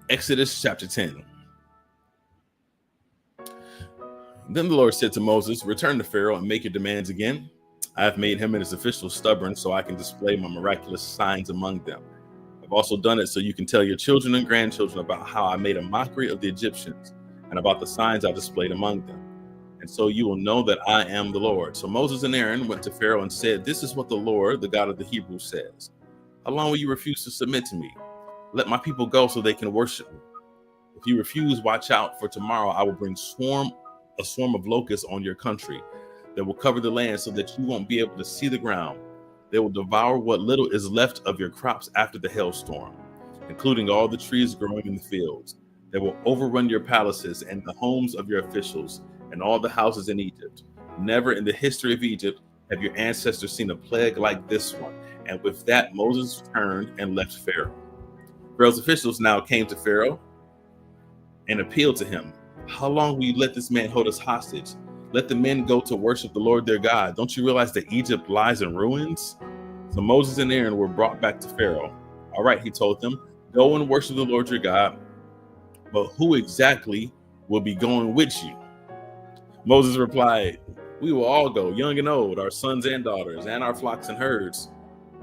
Exodus chapter 10. Then the Lord said to Moses, "Return to Pharaoh and make your demands again. I have made him and his officials stubborn so I can display my miraculous signs among them. I've also done it so you can tell your children and grandchildren about how I made a mockery of the Egyptians and about the signs I displayed among them. And so you will know that I am the Lord." So Moses and Aaron went to Pharaoh and said, "This is what the Lord, the God of the Hebrews, says. How long will you refuse to submit to me? Let my people go so they can worship me. If you refuse, watch out, for tomorrow I will bring a swarm of locusts on your country that will cover the land so that you won't be able to see the ground. They will devour what little is left of your crops after the hailstorm, including all the trees growing in the fields. They will overrun your palaces and the homes of your officials and all the houses in Egypt. Never in the history of Egypt have your ancestors seen a plague like this one." And with that, Moses turned and left Pharaoh. Pharaoh's officials now came to Pharaoh and appealed to him. "How long will you let this man hold us hostage? Let the men go to worship the Lord their God. Don't you realize that Egypt lies in ruins?" So Moses and Aaron were brought back to Pharaoh. "All right," he told them, "go and worship the Lord your God. But who exactly will be going with you?" Moses replied, "We will all go, young and old, our sons and daughters, and our flocks and herds.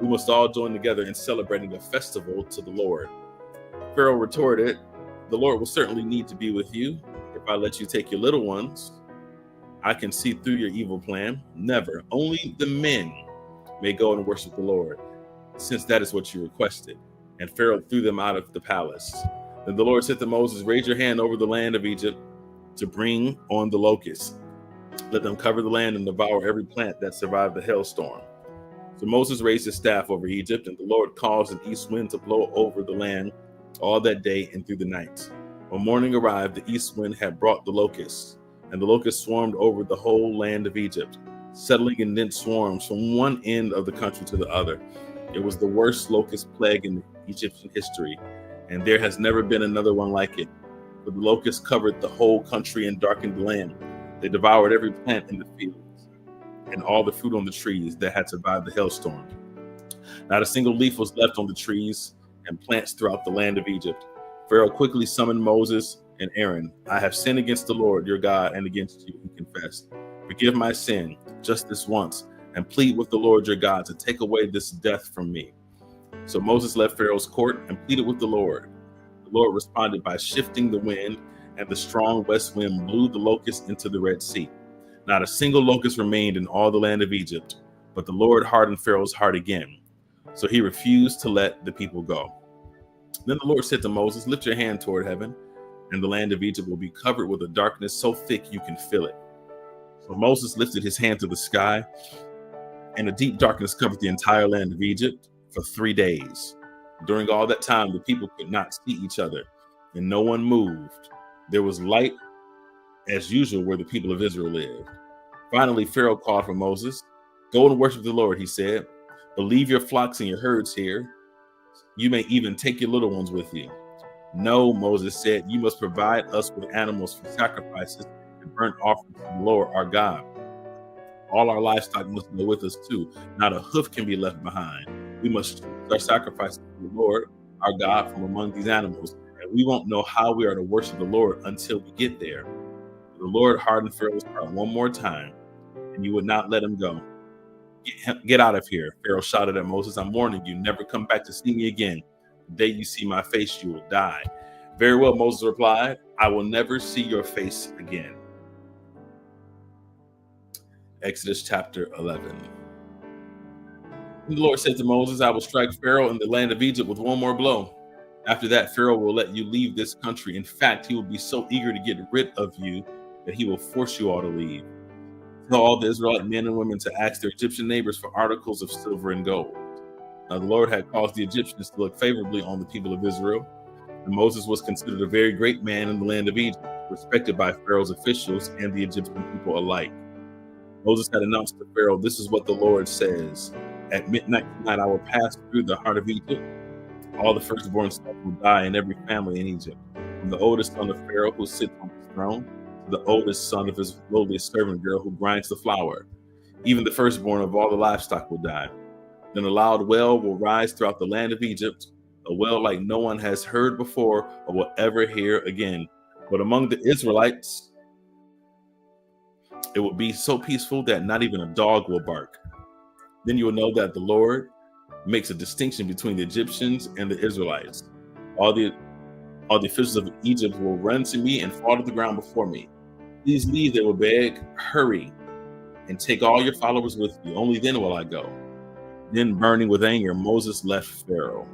We must all join together in celebrating a festival to the Lord." Pharaoh retorted, "The Lord will certainly need to be with you if I let you take your little ones." I can see through your evil plan. Never. Only the men may go and worship the Lord, since that is what you requested. And Pharaoh threw them out of the palace. Then the Lord said to Moses, raise your hand over the land of Egypt to bring on the locusts. Let them cover the land and devour every plant that survived the hailstorm. So Moses raised his staff over Egypt, and the Lord caused an east wind to blow over the land all that day and through the night. When morning arrived, the east wind had brought the locusts, and the locusts swarmed over the whole land of Egypt, settling in dense swarms from one end of the country to the other. It was the worst locust plague in Egyptian history, and there has never been another one like it. For the locusts covered the whole country and darkened the land. They devoured every plant in the fields and all the fruit on the trees that had survived the hailstorm. Not a single leaf was left on the trees and plants throughout the land of Egypt. Pharaoh quickly summoned Moses and Aaron. I have sinned against the Lord your God and against you, he confessed. Forgive my sin just this once and plead with the Lord your God to take away this death from me. So Moses left Pharaoh's court and pleaded with the Lord. The Lord responded by shifting the wind, and the strong west wind blew the locusts into the Red Sea. Not a single locust remained in all the land of Egypt, but the Lord hardened Pharaoh's heart again. So he refused to let the people go. Then the Lord said to Moses, lift your hand toward heaven, and the land of Egypt will be covered with a darkness so thick you can feel it. So Moses lifted his hand to the sky, and a deep darkness covered the entire land of Egypt for 3 days. During all that time, the people could not see each other, and no one moved. There was light as usual where the people of Israel lived. Finally, Pharaoh called for Moses. Go and worship the Lord, he said. But leave your flocks and your herds here. You may even take your little ones with you. No, Moses said, you must provide us with animals for sacrifices and burnt offerings to the Lord our God. All our livestock must go with us too. Not a hoof can be left behind. We must choose our sacrifices to the Lord our God from among these animals, and we won't know how we are to worship the Lord until we get there. The Lord hardened Pharaoh's heart one more time, and you would not let him go. Get out of here, Pharaoh shouted at Moses. I'm warning you, never come back to see me again. The day you see my face, you will die. Very well, Moses replied. I will never see your face again. Exodus chapter 11. And the Lord said to Moses, I will strike Pharaoh in the land of Egypt with one more blow. After that, Pharaoh will let you leave this country. In fact, he will be so eager to get rid of you that he will force you all to leave. Tell all the Israelite men and women to ask their Egyptian neighbors for articles of silver and gold. Now the Lord had caused the Egyptians to look favorably on the people of Israel, and Moses was considered a very great man in the land of Egypt, respected by Pharaoh's officials and the Egyptian people alike. Moses had announced to Pharaoh, this is what the Lord says. At midnight tonight, I will pass through the heart of Egypt. All the firstborn sons will die in every family in Egypt, from the oldest son of Pharaoh who sits on his throne to the oldest son of his lowliest servant girl who grinds the flour. Even the firstborn of all the livestock will die. Then a loud wail will rise throughout the land of Egypt, a wail like no one has heard before or will ever hear again. But among the Israelites, it will be so peaceful that not even a dog will bark. Then you will know that the Lord makes a distinction between the Egyptians and the Israelites. All the officials of Egypt will run to me and fall to the ground before me. Please leave, they will beg. Hurry and take all your followers with you. Only then will I go. Then, burning with anger, Moses left Pharaoh.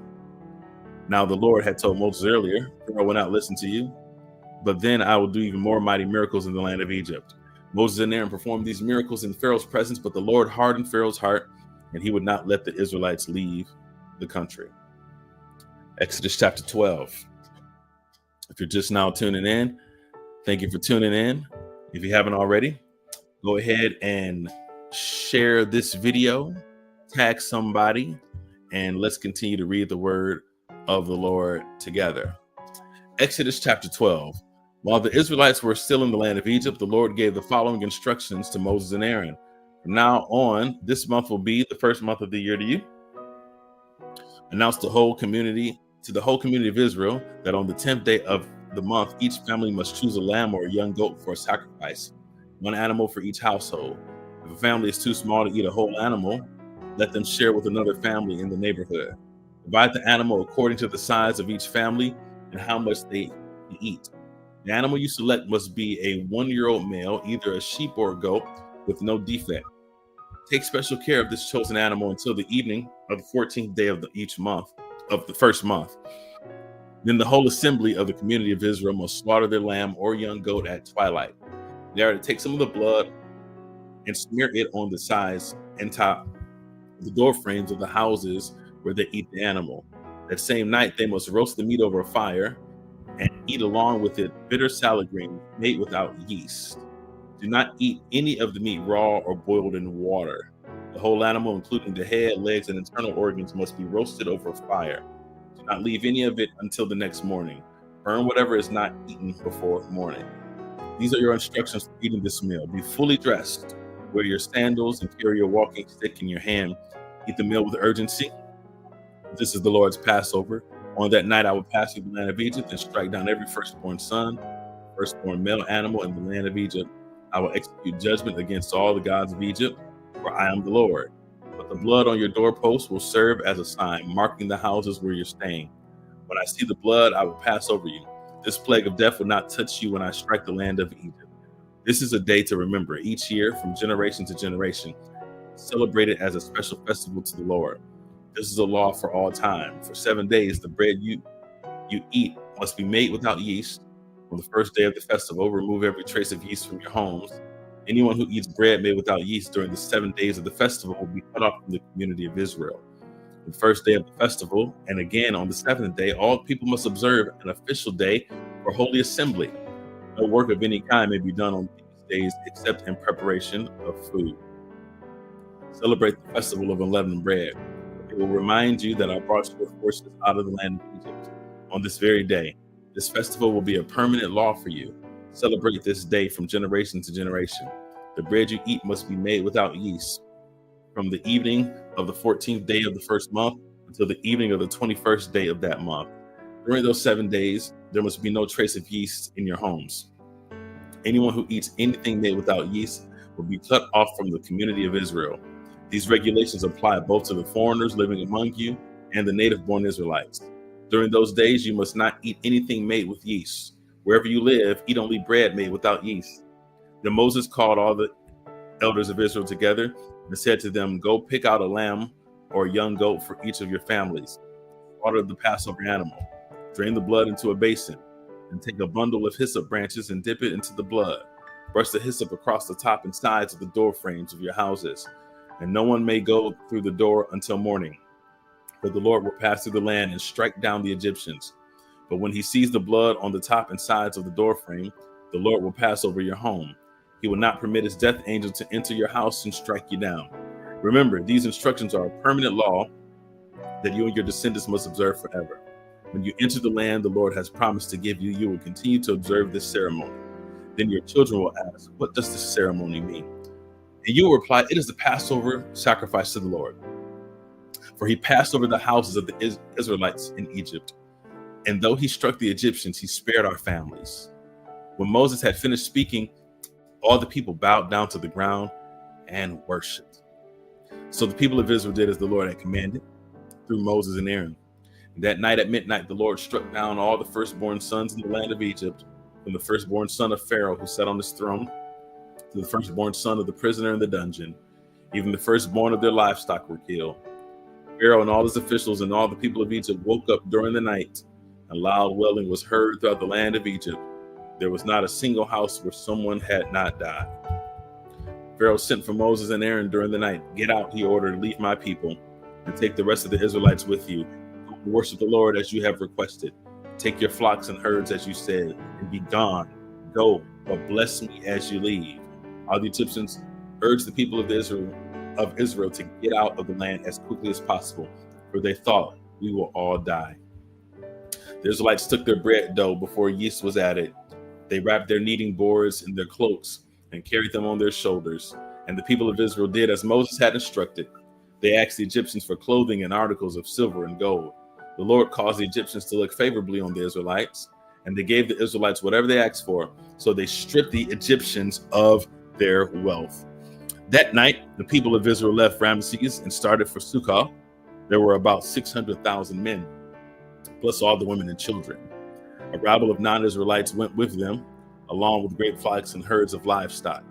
Now the Lord had told Moses earlier, Pharaoh will not listen to you, but then I will do even more mighty miracles in the land of Egypt. Moses and Aaron performed these miracles in Pharaoh's presence, but the Lord hardened Pharaoh's heart, and he would not let the Israelites leave the country. Exodus chapter 12. If you're just now tuning in, thank you for tuning in. If you haven't already, go ahead and share this video, tag somebody, and let's continue to read the word of the Lord together. Exodus chapter 12. While the Israelites were still in the land of Egypt, the Lord gave the following instructions to Moses and Aaron. From now on, this month will be the first month of the year to you. Announce to the whole community of Israel that on the 10th day of the month, each family must choose a lamb or a young goat for a sacrifice, one animal for each household. If a family is too small to eat a whole animal, let them share with another family in the neighborhood. Divide the animal according to the size of each family and how much they eat. The animal you select must be a 1-year-old male, either a sheep or a goat, with no defect. Take special care of this chosen animal until the evening of the 14th day of each month, of the first month. Then the whole assembly of the community of Israel must slaughter their lamb or young goat at twilight. They are to take some of the blood and smear it on the sides and top of the door frames of the houses where they eat the animal. That same night, they must roast the meat over a fire and eat along with it bitter salad greens made without yeast. Do not eat any of the meat raw or boiled in water. The whole animal, including the head, legs, and internal organs, must be roasted over a fire. Do not leave any of it until the next morning. Burn whatever is not eaten before morning. These are your instructions for eating this meal. Be fully dressed, wear your sandals, and carry your walking stick in your hand. Eat the meal with urgency. This is the Lord's Passover. On that night, I will pass through the land of Egypt and strike down every firstborn son, firstborn male animal in the land of Egypt. I will execute judgment against all the gods of Egypt, for I am the Lord. But the blood on your doorposts will serve as a sign, marking the houses where you're staying. When I see the blood, I will pass over you. This plague of death will not touch you when I strike the land of Egypt. This is a day to remember each year from generation to generation. Celebrate it as a special festival to the Lord. This is a law for all time. For 7 days, the bread you eat must be made without yeast. On the first day of the festival, remove every trace of yeast from your homes. Anyone who eats bread made without yeast during the 7 days of the festival will be cut off from the community of Israel. The first day of the festival, and again on the 7th day, all people must observe an official day for holy assembly. No work of any kind may be done on these days except in preparation of food. Celebrate the festival of unleavened bread. It will remind you that I brought your forces out of the land of Egypt. On this very day, this festival will be a permanent law for you. Celebrate this day from generation to generation. The bread you eat must be made without yeast. From the evening of the 14th day of the first month until the evening of the 21st day of that month. During those 7 days, there must be no trace of yeast in your homes. Anyone who eats anything made without yeast will be cut off from the community of Israel. These regulations apply both to the foreigners living among you and the native-born Israelites. During those days, you must not eat anything made with yeast. Wherever you live, eat only bread made without yeast. Then Moses called all the elders of Israel together and said to them, go pick out a lamb or a young goat for each of your families. Slaughter the Passover animal. Drain the blood into a basin and take a bundle of hyssop branches and dip it into the blood. Brush the hyssop across the top and sides of the door frames of your houses. And no one may go through the door until morning. For the Lord will pass through the land and strike down the Egyptians. But when he sees the blood on the top and sides of the door frame, the Lord will pass over your home. He will not permit his death angel to enter your house and strike you down. Remember, these instructions are a permanent law that you and your descendants must observe forever. When you enter the land the Lord has promised to give you, you will continue to observe this ceremony. Then your children will ask, what does this ceremony mean? And you will reply, it is the Passover sacrifice to the Lord. For he passed over the houses of the Israelites in Egypt. And though he struck the Egyptians, he spared our families. When Moses had finished speaking, all the people bowed down to the ground and worshiped. So the people of Israel did as the Lord had commanded through Moses and Aaron. And that night at midnight, the Lord struck down all the firstborn sons in the land of Egypt, from the firstborn son of Pharaoh who sat on his throne, to the firstborn son of the prisoner in the dungeon. Even the firstborn of their livestock were killed. Pharaoh and all his officials and all the people of Egypt woke up during the night, and loud wailing was heard throughout the land of Egypt. There was not a single house where someone had not died. Pharaoh sent for Moses and Aaron during the night. Get out, he ordered, leave my people, and take the rest of the Israelites with you. Go and worship the Lord as you have requested. Take your flocks and herds as you said, and be gone. Go, but bless me as you leave. All the Egyptians urged the people of Israel to get out of the land as quickly as possible, for they thought, we will all die. The Israelites took their bread dough before yeast was added. They wrapped their kneading boards in their cloaks and carried them on their shoulders. And the people of Israel did as Moses had instructed. They asked the Egyptians for clothing and articles of silver and gold. The Lord caused the Egyptians to look favorably on the Israelites, and they gave the Israelites whatever they asked for. So they stripped the Egyptians of their wealth. That night, the people of Israel left Ramesses and started for Sukkot. There were about 600,000 men, plus all the women and children. A rabble of non-Israelites went with them, along with great flocks and herds of livestock.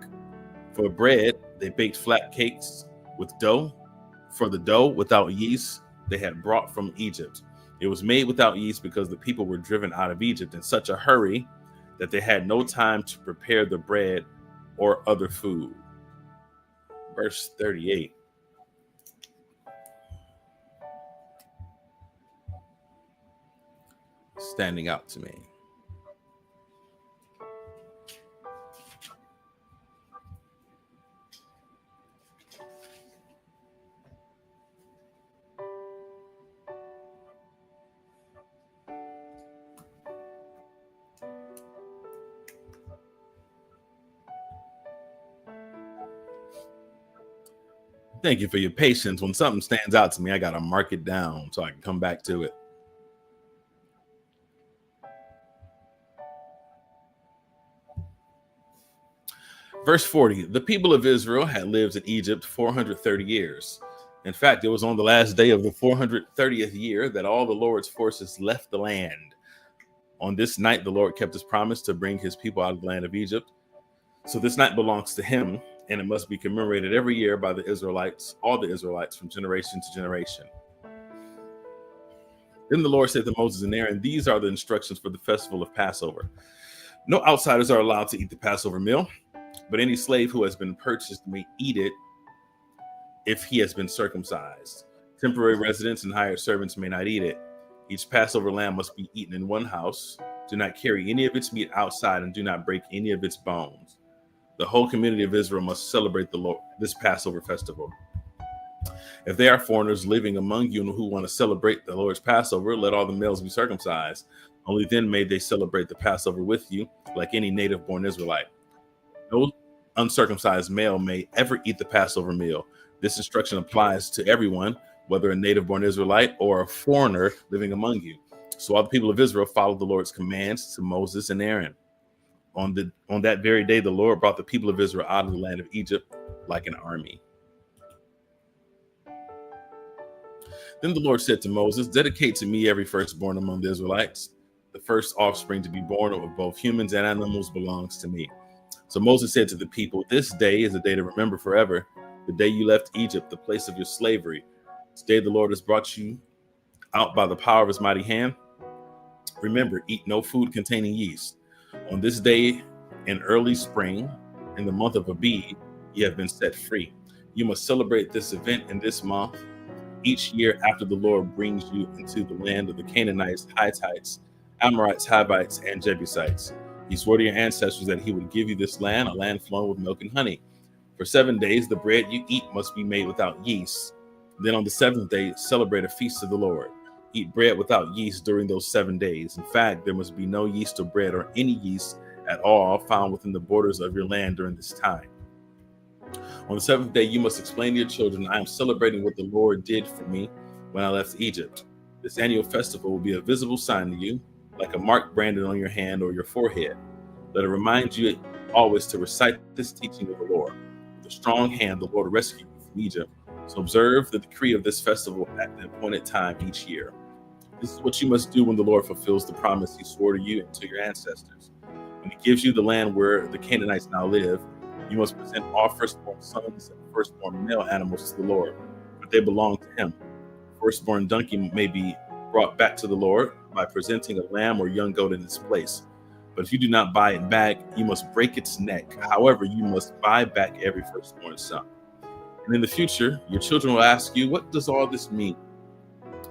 For bread, they baked flat cakes with dough. For the dough without yeast, they had brought from Egypt. It was made without yeast because the people were driven out of Egypt in such a hurry that they had no time to prepare the bread or other food. Verse 38. Standing out to me. Thank you for your patience. When something stands out to me, I got to mark it down so I can come back to it. Verse 40, the people of Israel had lived in Egypt 430 years. In fact, it was on the last day of the 430th year that all the Lord's forces left the land. On this night, the Lord kept his promise to bring his people out of the land of Egypt. So this night belongs to him, and it must be commemorated every year by the Israelites, all the Israelites from generation to generation. Then the Lord said to Moses and Aaron, these are the instructions for the festival of Passover. No outsiders are allowed to eat the Passover meal, but any slave who has been purchased may eat it if he has been circumcised. Temporary residents and hired servants may not eat it. Each Passover lamb must be eaten in one house. Do not carry any of its meat outside, and do not break any of its bones. The whole community of Israel must celebrate this Passover festival. If they are foreigners living among you who want to celebrate the Lord's Passover, let all the males be circumcised. Only then may they celebrate the Passover with you, like any native-born Israelite. No uncircumcised male may ever eat the Passover meal. This instruction applies to everyone, whether a native-born Israelite or a foreigner living among you. So all the people of Israel followed the Lord's commands to Moses and Aaron. On that very day, the Lord brought the people of Israel out of the land of Egypt like an army. Then the Lord said to Moses, dedicate to me every firstborn among the Israelites. The first offspring to be born of both humans and animals belongs to me. So Moses said to the people, this day is a day to remember forever, the day you left Egypt, the place of your slavery. Today the Lord has brought you out by the power of his mighty hand. Remember, eat no food containing yeast. On this day in early spring, in the month of Abib, you have been set free. You must celebrate this event in this month each year after the Lord brings you into the land of the Canaanites, Hittites, Amorites, Hivites, and Jebusites. He swore to your ancestors that he would give you this land, a land flowing with milk and honey. For 7 days, the bread you eat must be made without yeast. Then on the seventh day, celebrate a feast to the Lord. Eat bread without yeast during those 7 days. In fact, there must be no yeast or bread or any yeast at all found within the borders of your land during this time. On the seventh day, you must explain to your children, I am celebrating what the Lord did for me when I left Egypt. This annual festival will be a visible sign to you, like a mark branded on your hand or your forehead. Let it remind you always to recite this teaching of the Lord. With a strong hand, the Lord rescued you from Egypt. So observe the decree of this festival at the appointed time each year. This is what you must do when the Lord fulfills the promise he swore to you and to your ancestors. When he gives you the land where the Canaanites now live, you must present all firstborn sons and firstborn male animals to the Lord, but they belong to him. Firstborn donkey may be brought back to the Lord by presenting a lamb or young goat in its place. But if you do not buy it back, you must break its neck. However, you must buy back every firstborn son. And in the future, your children will ask you, what does all this mean?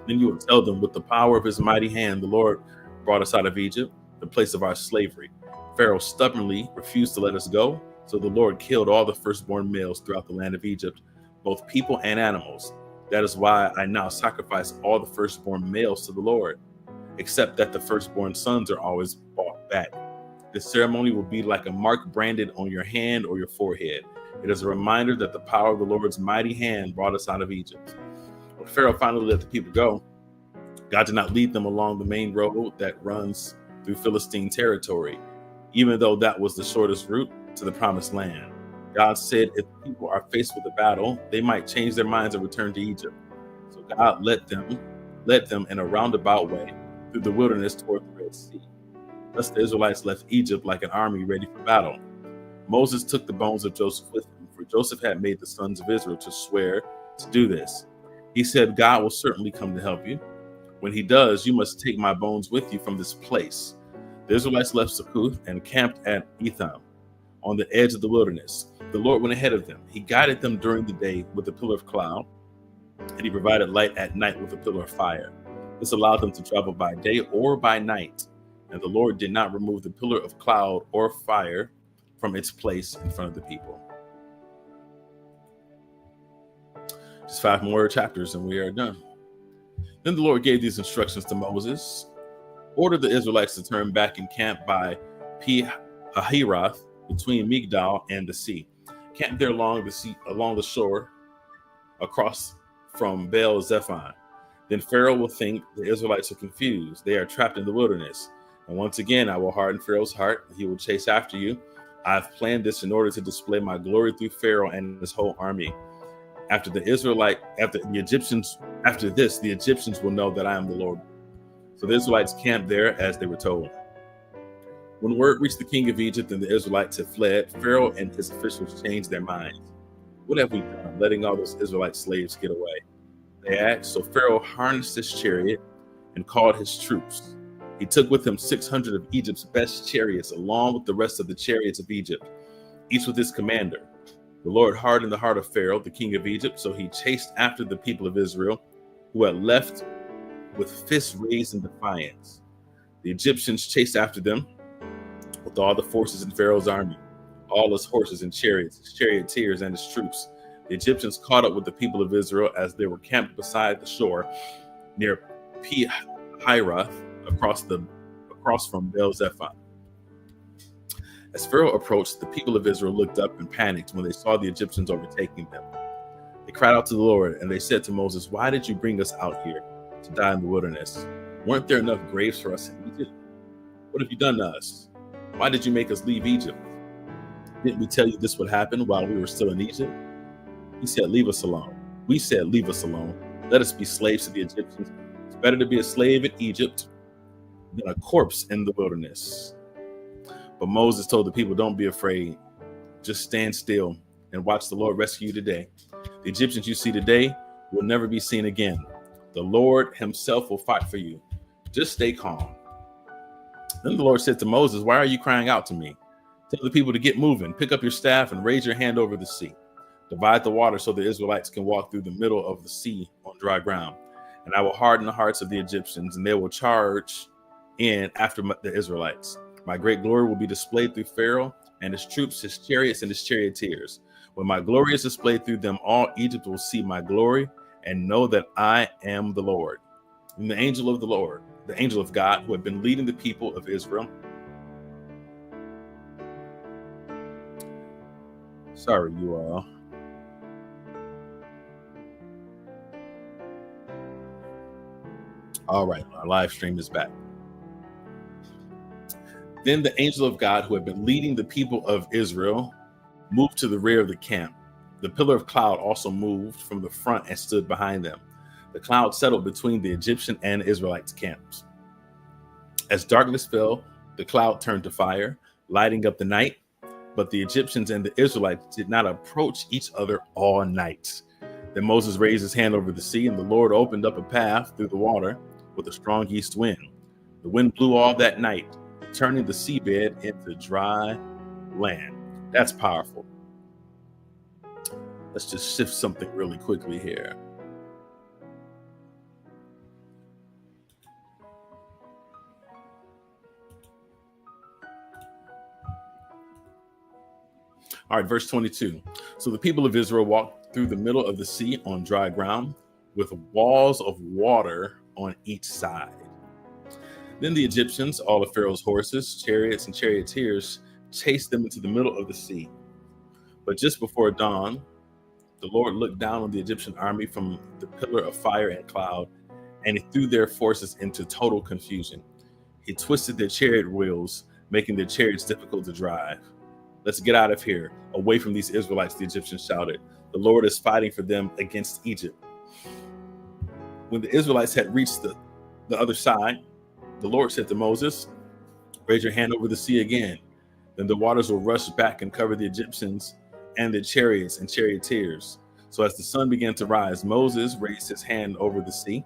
Then you will tell them, with the power of his mighty hand, the Lord brought us out of Egypt, the place of our slavery. Pharaoh stubbornly refused to let us go, so the Lord killed all the firstborn males throughout the land of Egypt, both people and animals. That is why I now sacrifice all the firstborn males to the Lord, except that the firstborn sons are always bought back. This ceremony will be like a mark branded on your hand or your forehead. It is a reminder that the power of the Lord's mighty hand brought us out of Egypt. When Pharaoh finally let the people go, God did not lead them along the main road that runs through Philistine territory, even though that was the shortest route to the promised land. God said if people are faced with a battle, they might change their minds and return to Egypt. So God led them in a roundabout way through the wilderness toward the Red Sea. Thus the Israelites left Egypt like an army ready for battle. Moses took the bones of Joseph with him, for Joseph had made the sons of Israel to swear to do this. He said, God will certainly come to help you. When he does, you must take my bones with you from this place. The Israelites left Succoth and camped at Etham on the edge of the wilderness. The Lord went ahead of them. He guided them during the day with a pillar of cloud, and he provided light at night with a pillar of fire. This allowed them to travel by day or by night. And the Lord did not remove the pillar of cloud or fire from its place in front of the people. Just 5 more chapters and we are done. Then the Lord gave these instructions to Moses. Order the Israelites to turn back and camp by Pi-hahiroth between Migdal and the sea. Camp there along the shore across from Baal Zephon. Then Pharaoh will think the Israelites are confused. They are trapped in the wilderness. And once again, I will harden Pharaoh's heart. He will chase after you. I've planned this in order to display my glory through Pharaoh and his whole army. After this, the Egyptians will know that I am the Lord. So the Israelites camped there as they were told. When word reached the king of Egypt and the Israelites had fled, Pharaoh and his officials changed their minds. What have we done, letting all those Israelite slaves get away? They asked. So Pharaoh harnessed his chariot and called his troops. He took with him 600 of Egypt's best chariots, along with the rest of the chariots of Egypt, each with his commander. The Lord hardened the heart of Pharaoh, the king of Egypt, so he chased after the people of Israel, who had left with fists raised in defiance. The Egyptians chased after them with all the forces in Pharaoh's army, all his horses and chariots, his charioteers and his troops. The Egyptians caught up with the people of Israel as they were camped beside the shore near Pi-hahiroth, across from Baal Zephon. As Pharaoh approached, the people of Israel looked up and panicked when they saw the Egyptians overtaking them. They cried out to the Lord, and they said to Moses, "Why did you bring us out here to die in the wilderness? Weren't there enough graves for us in Egypt? What have you done to us? Why did you make us leave Egypt? Didn't we tell you this would happen while we were still in Egypt?" He said, "Leave us alone." We said, "Leave us alone. Let us be slaves to the Egyptians. It's better to be a slave in Egypt than a corpse in the wilderness." But Moses told the people, "Don't be afraid. Just stand still and watch the Lord rescue you today. The Egyptians you see today will never be seen again. The Lord himself will fight for you. Just stay calm." Then the Lord said to Moses, "Why are you crying out to me? Tell the people to get moving. Pick up your staff and raise your hand over the sea. Divide the water so the Israelites can walk through the middle of the sea on dry ground. And I will harden the hearts of the Egyptians, and they will charge in after the Israelites. My great glory will be displayed through Pharaoh and his troops, his chariots, and his charioteers. When my glory is displayed through them, all Egypt will see my glory and know that I am the Lord." And the angel of the Lord, the angel of God, who had been leading the people of Israel. Sorry, you all. All right, our live stream is back. Then the angel of God, who had been leading the people of Israel, moved to the rear of the camp. The pillar of cloud also moved from the front and stood behind them. The cloud settled between the Egyptian and Israelites' camps. As darkness fell, the cloud turned to fire, lighting up the night. But the Egyptians and the Israelites did not approach each other all night. Then Moses raised his hand over the sea, and the Lord opened up a path through the water with a strong east wind. The wind blew all that night, turning the seabed into dry land. That's powerful. Let's just shift something really quickly here. All right, verse 22. So the people of Israel walked through the middle of the sea on dry ground with walls of water on each side. Then the Egyptians, all of Pharaoh's horses, chariots, and charioteers, chased them into the middle of the sea. But just before dawn, the Lord looked down on the Egyptian army from the pillar of fire and cloud, and he threw their forces into total confusion. He twisted their chariot wheels, making their chariots difficult to drive. "Let's get out of here, away from these Israelites," the Egyptians shouted. "The Lord is fighting for them against Egypt." When the Israelites had reached the other side, the Lord said to Moses, Raise your hand over the sea again. Then the waters will rush back and cover the Egyptians and their chariots and charioteers. So as the sun began to rise, Moses raised his hand over the sea,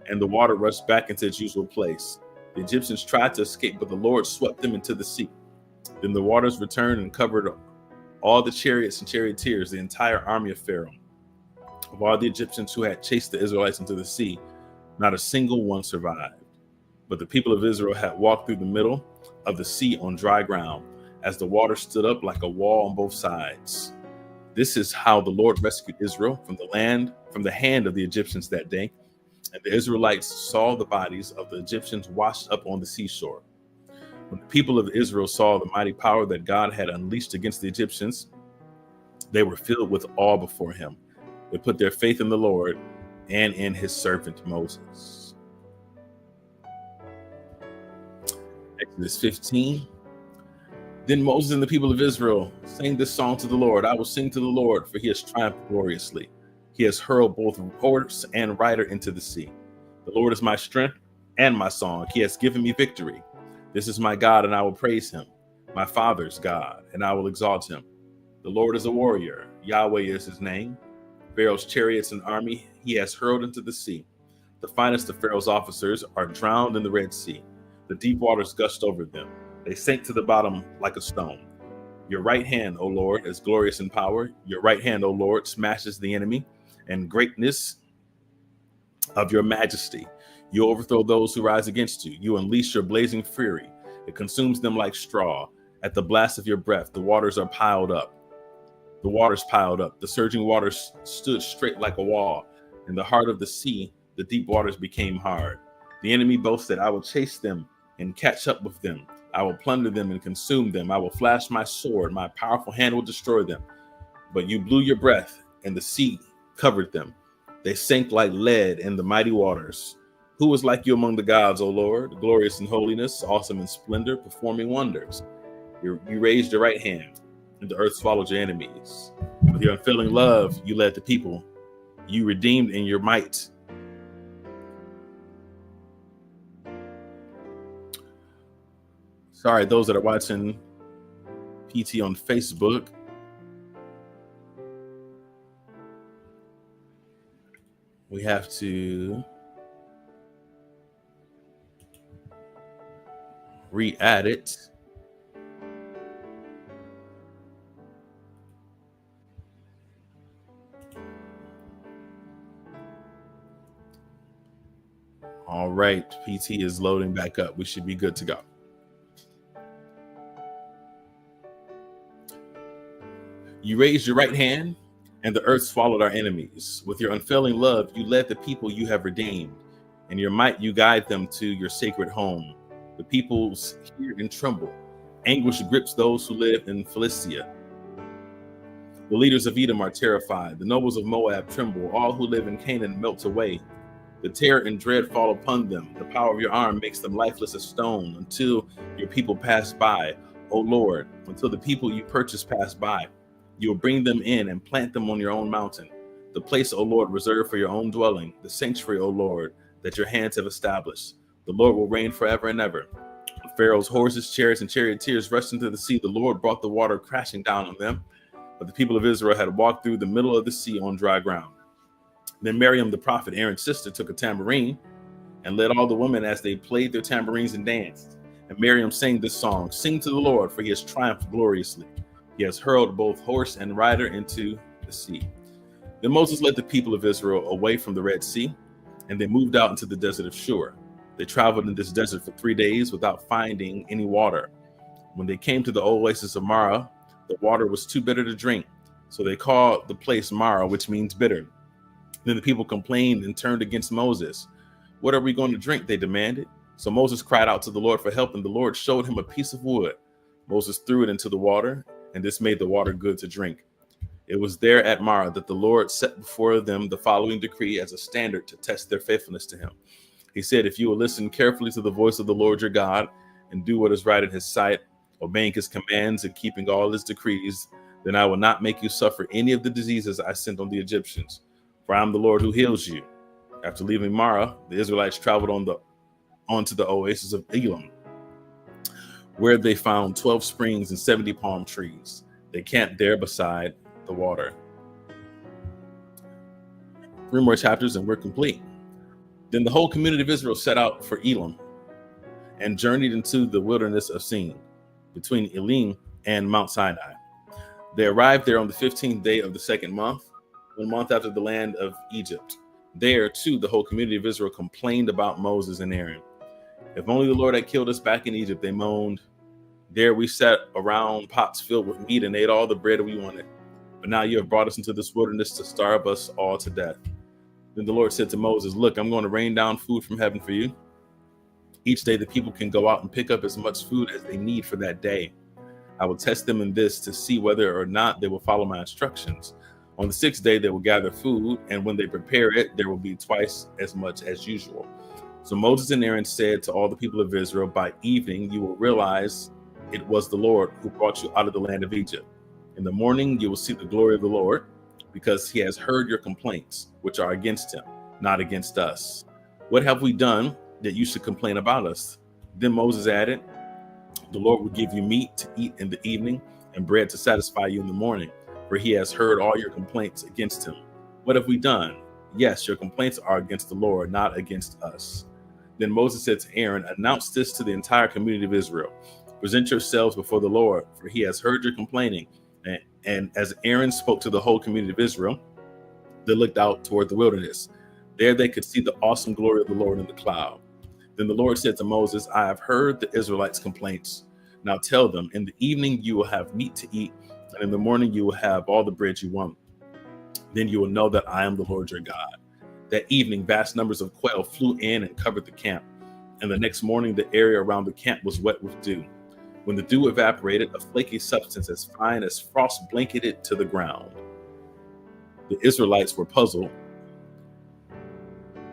and the water rushed back into its usual place. The Egyptians tried to escape, but the Lord swept them into the sea. Then the waters returned and covered all the chariots and charioteers, the entire army of Pharaoh. Of all the Egyptians who had chased the Israelites into the sea, not a single one survived. But the people of Israel had walked through the middle of the sea on dry ground, as the water stood up like a wall on both sides. This is how the Lord rescued Israel from the hand of the Egyptians that day. And the Israelites saw the bodies of the Egyptians washed up on the seashore. When the people of Israel saw the mighty power that God had unleashed against the Egyptians, they were filled with awe before him. They put their faith in the Lord and in his servant Moses. Exodus 15. Then Moses and the people of Israel sang this song to the Lord. I will sing to the Lord, for he has triumphed gloriously. He has hurled both horse and rider into the sea. The Lord is my strength and my song. He has given me victory. This is my God, and I will praise him, my father's God, and I will exalt him. The Lord is a warrior. Yahweh is his name. Pharaoh's chariots and army he has hurled into the sea. The finest of Pharaoh's officers are drowned in the Red Sea. The deep waters gushed over them. They sank to the bottom like a stone. Your right hand, O Lord, is glorious in power. Your right hand, O Lord, smashes the enemy. And greatness of your majesty, you overthrow those who rise against you. You unleash your blazing fury. It consumes them like straw. At the blast of your breath, the waters are piled up. The waters piled up. The surging waters stood straight like a wall. In the heart of the sea, the deep waters became hard. The enemy boasted, I will chase them and catch up with them. I will plunder them and consume them. I will flash my sword. My powerful hand will destroy them. But you blew your breath, and the sea covered them. They sank like lead in the mighty waters. Who is like you among the gods, O Lord, glorious in holiness, awesome in splendor, performing wonders? You raised your right hand, and the earth swallowed your enemies. With your unfailing love, you led the people. You redeemed in your might. Sorry, those that are watching PT on Facebook. We have to re-add it. All right, PT is loading back up. We should be good to go. You raised your right hand, and the earth swallowed our enemies. With your unfailing love, you led the people you have redeemed. In your might, you guide them to your sacred home. The peoples hear and tremble. Anguish grips those who live in Philistia. The leaders of Edom are terrified. The nobles of Moab tremble. All who live in Canaan melt away. The terror and dread fall upon them. The power of your arm makes them lifeless as stone until your people pass by. O Lord, until the people you purchase pass by. You will bring them in and plant them on your own mountain, the place, O Lord, reserved for your own dwelling, the sanctuary, O Lord, that your hands have established. The Lord will reign forever and ever. Pharaoh's horses, chariots, and charioteers rushed into the sea. The Lord brought the water crashing down on them. But the people of Israel had walked through the middle of the sea on dry ground. Then Miriam, the prophet, Aaron's sister, took a tambourine and led all the women as they played their tambourines and danced. And Miriam sang this song, Sing to the Lord, for he has triumphed gloriously. He has hurled both horse and rider into the sea. Then Moses led the people of Israel away from the Red Sea, and they moved out into the desert of Shur. They traveled in this desert for 3 days without finding any water. When they came to the oasis of Marah, the water was too bitter to drink. So they called the place Marah, which means bitter. Then the people complained and turned against Moses. What are we going to drink? They demanded. So Moses cried out to the Lord for help, and the Lord showed him a piece of wood. Moses threw it into the water, and this made the water good to drink. It was there at Marah that the Lord set before them the following decree as a standard to test their faithfulness to him. He said, if you will listen carefully to the voice of the Lord your God and do what is right in his sight, obeying his commands and keeping all his decrees, then I will not make you suffer any of the diseases I sent on the Egyptians. For I am the Lord who heals you. After leaving Marah, the Israelites traveled onto the oasis of Elam. where they found 12 springs and 70 palm trees. They camped there beside the water. 3 more chapters and we're complete. Then the whole community of Israel set out for Elim and journeyed into the wilderness of Sin, between Elim and Mount Sinai. They arrived there on the 15th day of the second month, 1 month after the land of Egypt. There, too, the whole community of Israel complained about Moses and Aaron. If only the Lord had killed us back in Egypt, they moaned. There we sat around pots filled with meat and ate all the bread we wanted. But now you have brought us into this wilderness to starve us all to death. Then the Lord said to Moses, look, I'm going to rain down food from heaven for you. Each day the people can go out and pick up as much food as they need for that day. I will test them in this to see whether or not they will follow my instructions. On the 6th day, they will gather food, and when they prepare it, there will be twice as much as usual. So Moses and Aaron said to all the people of Israel, by evening, you will realize it was the Lord who brought you out of the land of Egypt. In the morning, you will see the glory of the Lord, because he has heard your complaints, which are against him, not against us. What have we done that you should complain about us? Then Moses added, the Lord will give you meat to eat in the evening and bread to satisfy you in the morning, for he has heard all your complaints against him. What have we done? Yes, your complaints are against the Lord, not against us. Then Moses said to Aaron, announce this to the entire community of Israel. Present yourselves before the Lord, for he has heard your complaining. And as Aaron spoke to the whole community of Israel, they looked out toward the wilderness. There they could see the awesome glory of the Lord in the cloud. Then the Lord said to Moses, I have heard the Israelites' complaints. Now tell them, in the evening you will have meat to eat, and in the morning you will have all the bread you want. Then you will know that I am the Lord your God. That evening, vast numbers of quail flew in and covered the camp. And the next morning, the area around the camp was wet with dew. When the dew evaporated, a flaky substance as fine as frost blanketed to the ground. The Israelites were puzzled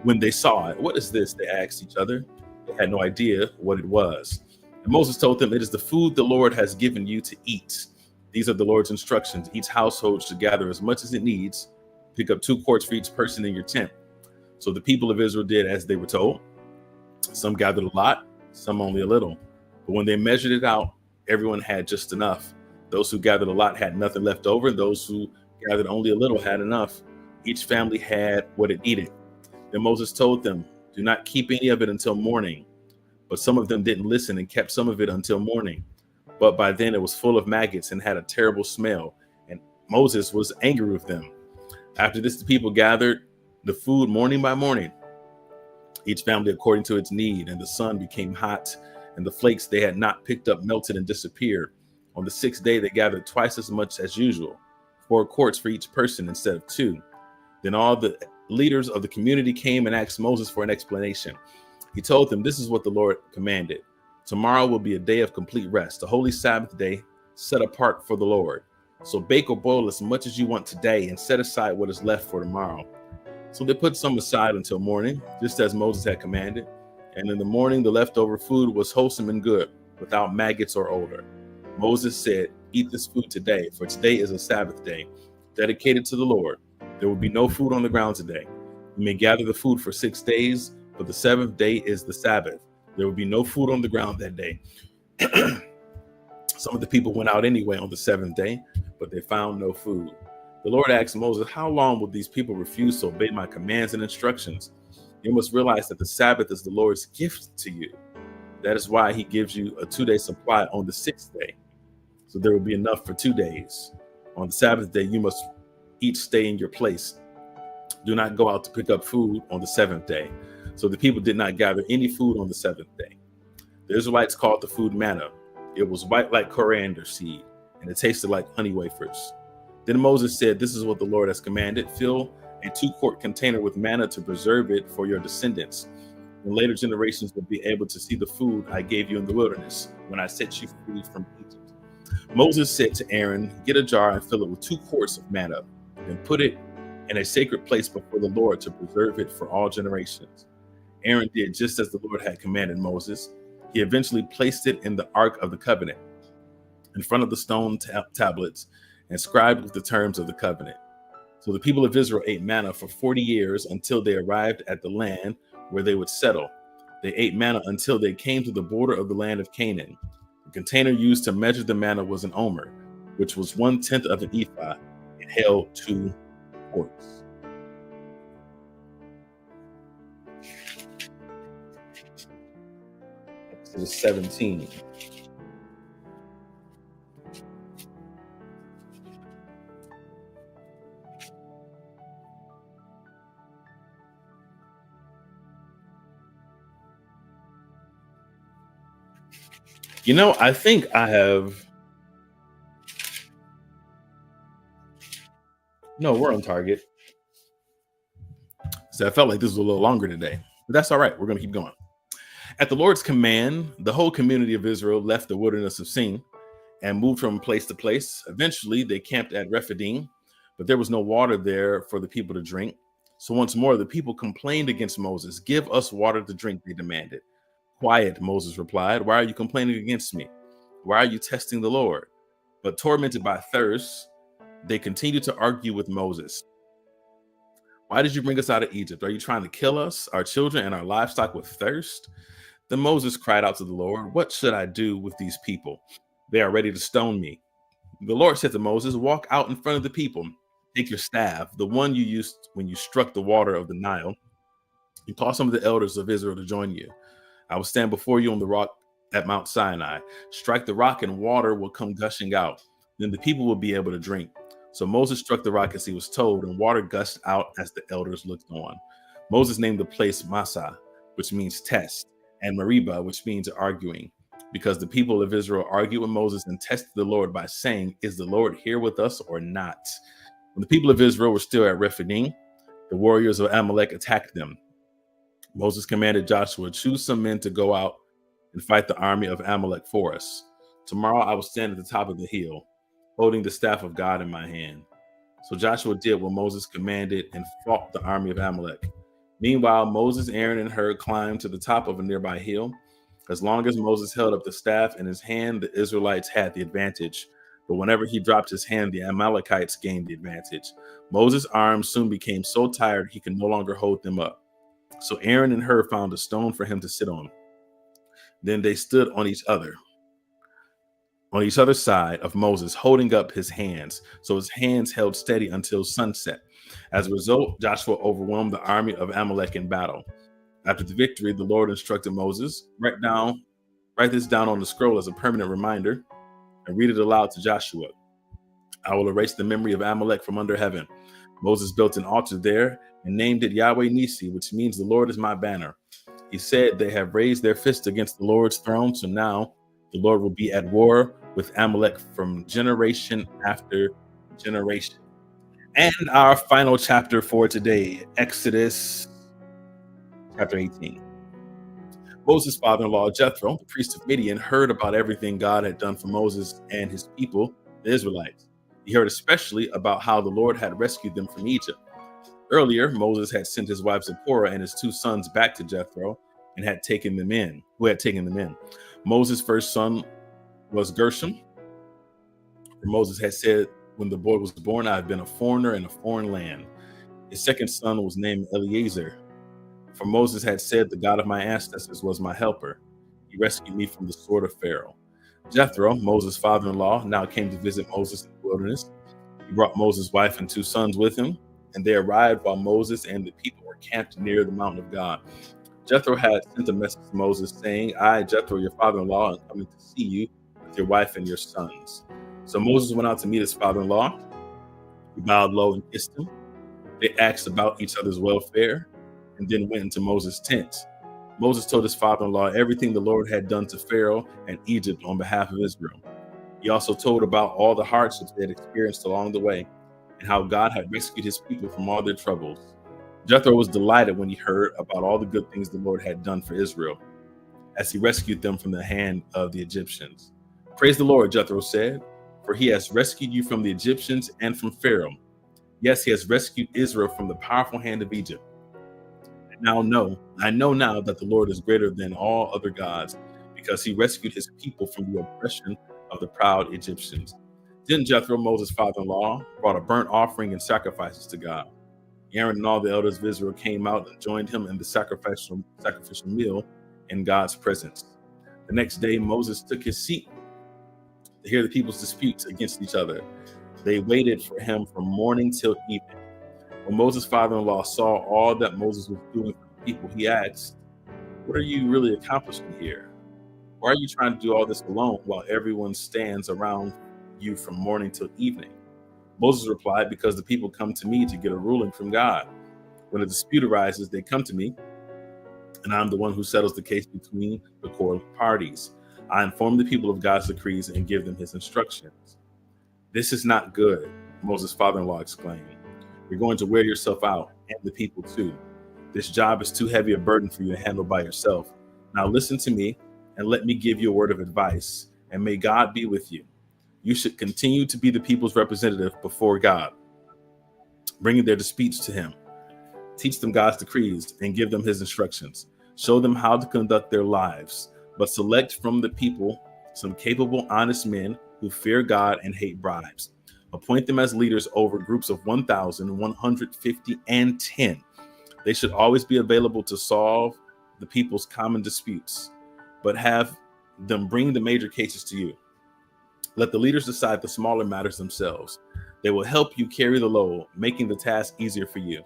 when they saw it. What is this? They asked each other. They had no idea what it was. And Moses told them, it is the food the Lord has given you to eat. These are the Lord's instructions. Each household should gather as much as it needs. Pick up 2 quarts for each person in your tent. So the people of Israel did as they were told. Some gathered a lot, some only a little. But when they measured it out, everyone had just enough. Those who gathered a lot had nothing left over, and those who gathered only a little had enough. Each family had what it needed. Then Moses told them, do not keep any of it until morning. But some of them didn't listen and kept some of it until morning. But by then it was full of maggots and had a terrible smell. And Moses was angry with them. After this, the people gathered the food morning by morning, each family according to its need, and the sun became hot, and the flakes they had not picked up melted and disappeared. On the 6th day, they gathered twice as much as usual, 4 quarts for each person instead of 2. Then all the leaders of the community came and asked Moses for an explanation. He told them, this is what the Lord commanded. Tomorrow will be a day of complete rest, a holy Sabbath day set apart for the Lord. So bake or boil as much as you want today and set aside what is left for tomorrow. So they put some aside until morning, just as Moses had commanded. And in the morning, the leftover food was wholesome and good, without maggots or odor. Moses said, eat this food today, for today is a Sabbath day, dedicated to the Lord. There will be no food on the ground today. You may gather the food for 6 days, but the 7th day is the Sabbath. There will be no food on the ground that day. Some of the people went out anyway on the 7th day, but they found no food. The Lord asked Moses, how long will these people refuse to obey my commands and instructions? You must realize that the Sabbath is the Lord's gift to you. That is why he gives you a 2-day supply on the 6th day. So there will be enough for 2 days. On the Sabbath day, you must each stay in your place. Do not go out to pick up food on the 7th day. So the people did not gather any food on the 7th day. The Israelites called the food manna. It was white like coriander seed, and it tasted like honey wafers. Then Moses said, this is what the Lord has commanded. Fill a 2-quart container with manna to preserve it for your descendants. And later generations will be able to see the food I gave you in the wilderness when I set you free from Egypt. Moses said to Aaron, get a jar and fill it with 2 quarts of manna, and put it in a sacred place before the Lord to preserve it for all generations. Aaron did just as the Lord had commanded Moses. He eventually placed it in the Ark of the Covenant in front of the stone tablets, inscribed with the terms of the covenant. So the people of Israel ate manna for 40 years until they arrived at the land where they would settle. They ate manna until they came to the border of the land of Canaan. The container used to measure the manna was an omer, which was 1/10 of an ephah. It held 2 quarts. Exodus 17. I think I have. No, we're on target. So I felt like this was a little longer today, but that's all right. We're going to keep going. At the Lord's command, the whole community of Israel left the wilderness of Sin and moved from place to place. Eventually, they camped at Rephidim, but there was no water there for the people to drink. So once more, the people complained against Moses. "Give us water to drink," they demanded. "Quiet," Moses replied. "Why are you complaining against me? Why are you testing the Lord?" But tormented by thirst, they continued to argue with Moses. "Why did you bring us out of Egypt? Are you trying to kill us, our children, and our livestock with thirst?" Then Moses cried out to the Lord, "What should I do with these people? They are ready to stone me." The Lord said to Moses, "Walk out in front of the people. Take your staff, the one you used when you struck the water of the Nile, and call some of the elders of Israel to join you. I will stand before you on the rock at Mount Sinai. Strike the rock and water will come gushing out. Then the people will be able to drink." So Moses struck the rock as he was told, and water gushed out as the elders looked on. Moses named the place Massah, which means test, and Meribah, which means arguing, because the people of Israel argued with Moses and tested the Lord by saying, "Is the Lord here with us or not?" When the people of Israel were still at Rephidim, the warriors of Amalek attacked them. Moses commanded Joshua, "Choose some men to go out and fight the army of Amalek for us. Tomorrow I will stand at the top of the hill, holding the staff of God in my hand." So Joshua did what Moses commanded and fought the army of Amalek. Meanwhile, Moses, Aaron, and Hur climbed to the top of a nearby hill. As long as Moses held up the staff in his hand, the Israelites had the advantage. But whenever he dropped his hand, the Amalekites gained the advantage. Moses' arms soon became so tired he could no longer hold them up. So Aaron and Hur found a stone for him to sit on. Then they stood on each other's side of Moses, holding up his hands. So his hands held steady until sunset. As a result, Joshua overwhelmed the army of Amalek in battle. After the victory, the Lord instructed Moses, write this down on the scroll as a permanent reminder and read it aloud to Joshua. "I will erase the memory of Amalek from under heaven." Moses built an altar there and named it Yahweh Nisi, which means "the Lord is my banner." He said, "They have raised their fist against the Lord's throne, so now the Lord will be at war with Amalek from generation after generation." And our final chapter for today, Exodus chapter 18. Moses' father-in-law, Jethro, the priest of Midian, heard about everything God had done for Moses and his people, the Israelites. He heard especially about how the Lord had rescued them from Egypt. Earlier, Moses had sent his wife Zipporah and his 2 sons back to Jethro and had taken them in. Moses' first son was Gershom. Moses had said when the boy was born, "I have been a foreigner in a foreign land." His second son was named Eleazar. For Moses had said, "The God of my ancestors was my helper. He rescued me from the sword of Pharaoh." Jethro, Moses' father-in-law, now came to visit Moses in the wilderness. He brought Moses' wife and 2 sons with him, and they arrived while Moses and the people were camped near the mountain of God. Jethro had sent a message to Moses saying, "I, Jethro, your father-in-law, am coming to see you with your wife and your sons." So Moses went out to meet his father-in-law. He bowed low and kissed him. They asked about each other's welfare and then went into Moses' tent. Moses told his father-in-law everything the Lord had done to Pharaoh and Egypt on behalf of Israel. He also told about all the hardships they had experienced along the way and how God had rescued his people from all their troubles. Jethro was delighted when he heard about all the good things the Lord had done for Israel, as he rescued them from the hand of the Egyptians. "Praise the Lord," Jethro said, "for he has rescued you from the Egyptians and from Pharaoh. Yes, he has rescued Israel from the powerful hand of Egypt. I know now that the Lord is greater than all other gods, because he rescued his people from the oppression of the proud Egyptians." Then Jethro, Moses' father-in-law, brought a burnt offering and sacrifices to God. Aaron and all the elders of Israel came out and joined him in the sacrificial meal in God's presence. The next day, Moses took his seat to hear the people's disputes against each other. They waited for him from morning till evening. When Moses' father-in-law saw all that Moses was doing for the people, he asked, "What are you really accomplishing here? Why are you trying to do all this alone while everyone stands around you from morning till evening?" Moses replied, "Because the people come to me to get a ruling from God. When a dispute arises, they come to me, and I'm the one who settles the case between the quarreling parties. I inform the people of God's decrees and give them his instructions." "This is not good," Moses' father-in-law exclaimed. "You're going to wear yourself out, and the people too. This job is too heavy a burden for you to handle by yourself. Now listen to me, and let me give you a word of advice, and may God be with you. You should continue to be the people's representative before God, bringing their disputes to him. Teach them God's decrees and give them his instructions. Show them how to conduct their lives, but select from the people some capable, honest men who fear God and hate bribes. Appoint them as leaders over groups of 1,150 and 10. They should always be available to solve the people's common disputes, but have them bring the major cases to you. Let the leaders decide the smaller matters themselves. They will help you carry the load, making the task easier for you.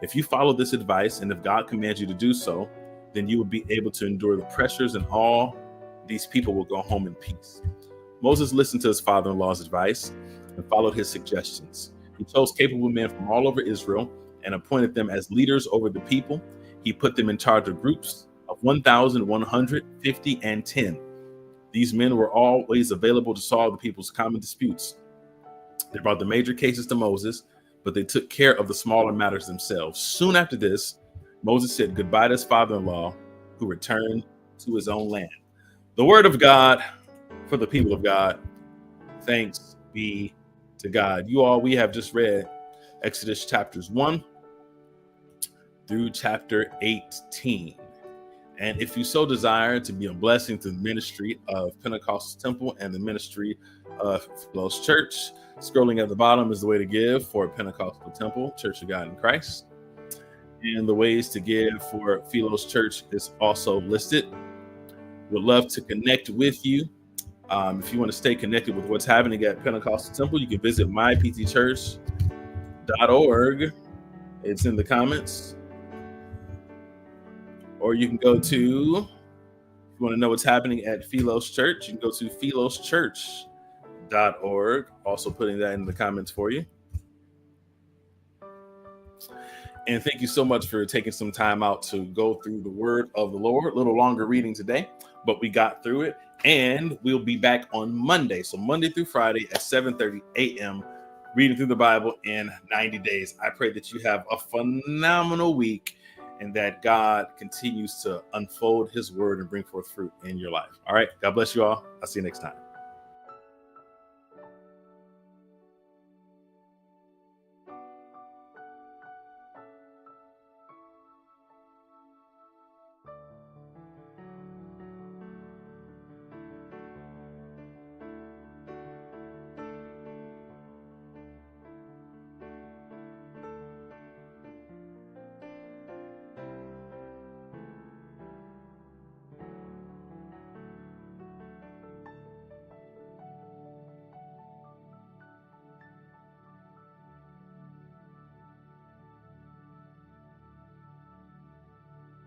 If you follow this advice, and if God commands you to do so, then you will be able to endure the pressures, and all these people will go home in peace." Moses listened to his father-in-law's advice and followed his suggestions. He chose capable men from all over Israel and appointed them as leaders over the people. He put them in charge of groups of 1,150 and 10. These men were always available to solve the people's common disputes. They brought the major cases to Moses, but they took care of the smaller matters themselves. Soon after this, Moses said goodbye to his father-in-law, who returned to his own land. The word of God for the people of God. Thanks be to God. You all, we have just read Exodus chapters 1 through chapter 18. And if you so desire to be a blessing to the ministry of Pentecostal Temple and the ministry of Philos Church, scrolling at the bottom is the way to give for Pentecostal Temple, Church of God in Christ. And the ways to give for Philos Church is also listed. Would love to connect with you. If you want to stay connected with what's happening at Pentecostal Temple, you can visit myptchurch.org. It's in the comments. Or you can go to, if you want to know what's happening at Philos Church, you can go to philoschurch.org. Also putting that in the comments for you. And thank you so much for taking some time out to go through the word of the Lord. A little longer reading today, but we got through it. And we'll be back on Monday. So Monday through Friday at 7:30 a.m. reading through the Bible in 90 days. I pray that you have a phenomenal week and that God continues to unfold his word and bring forth fruit in your life. All right. God bless you all. I'll see you next time.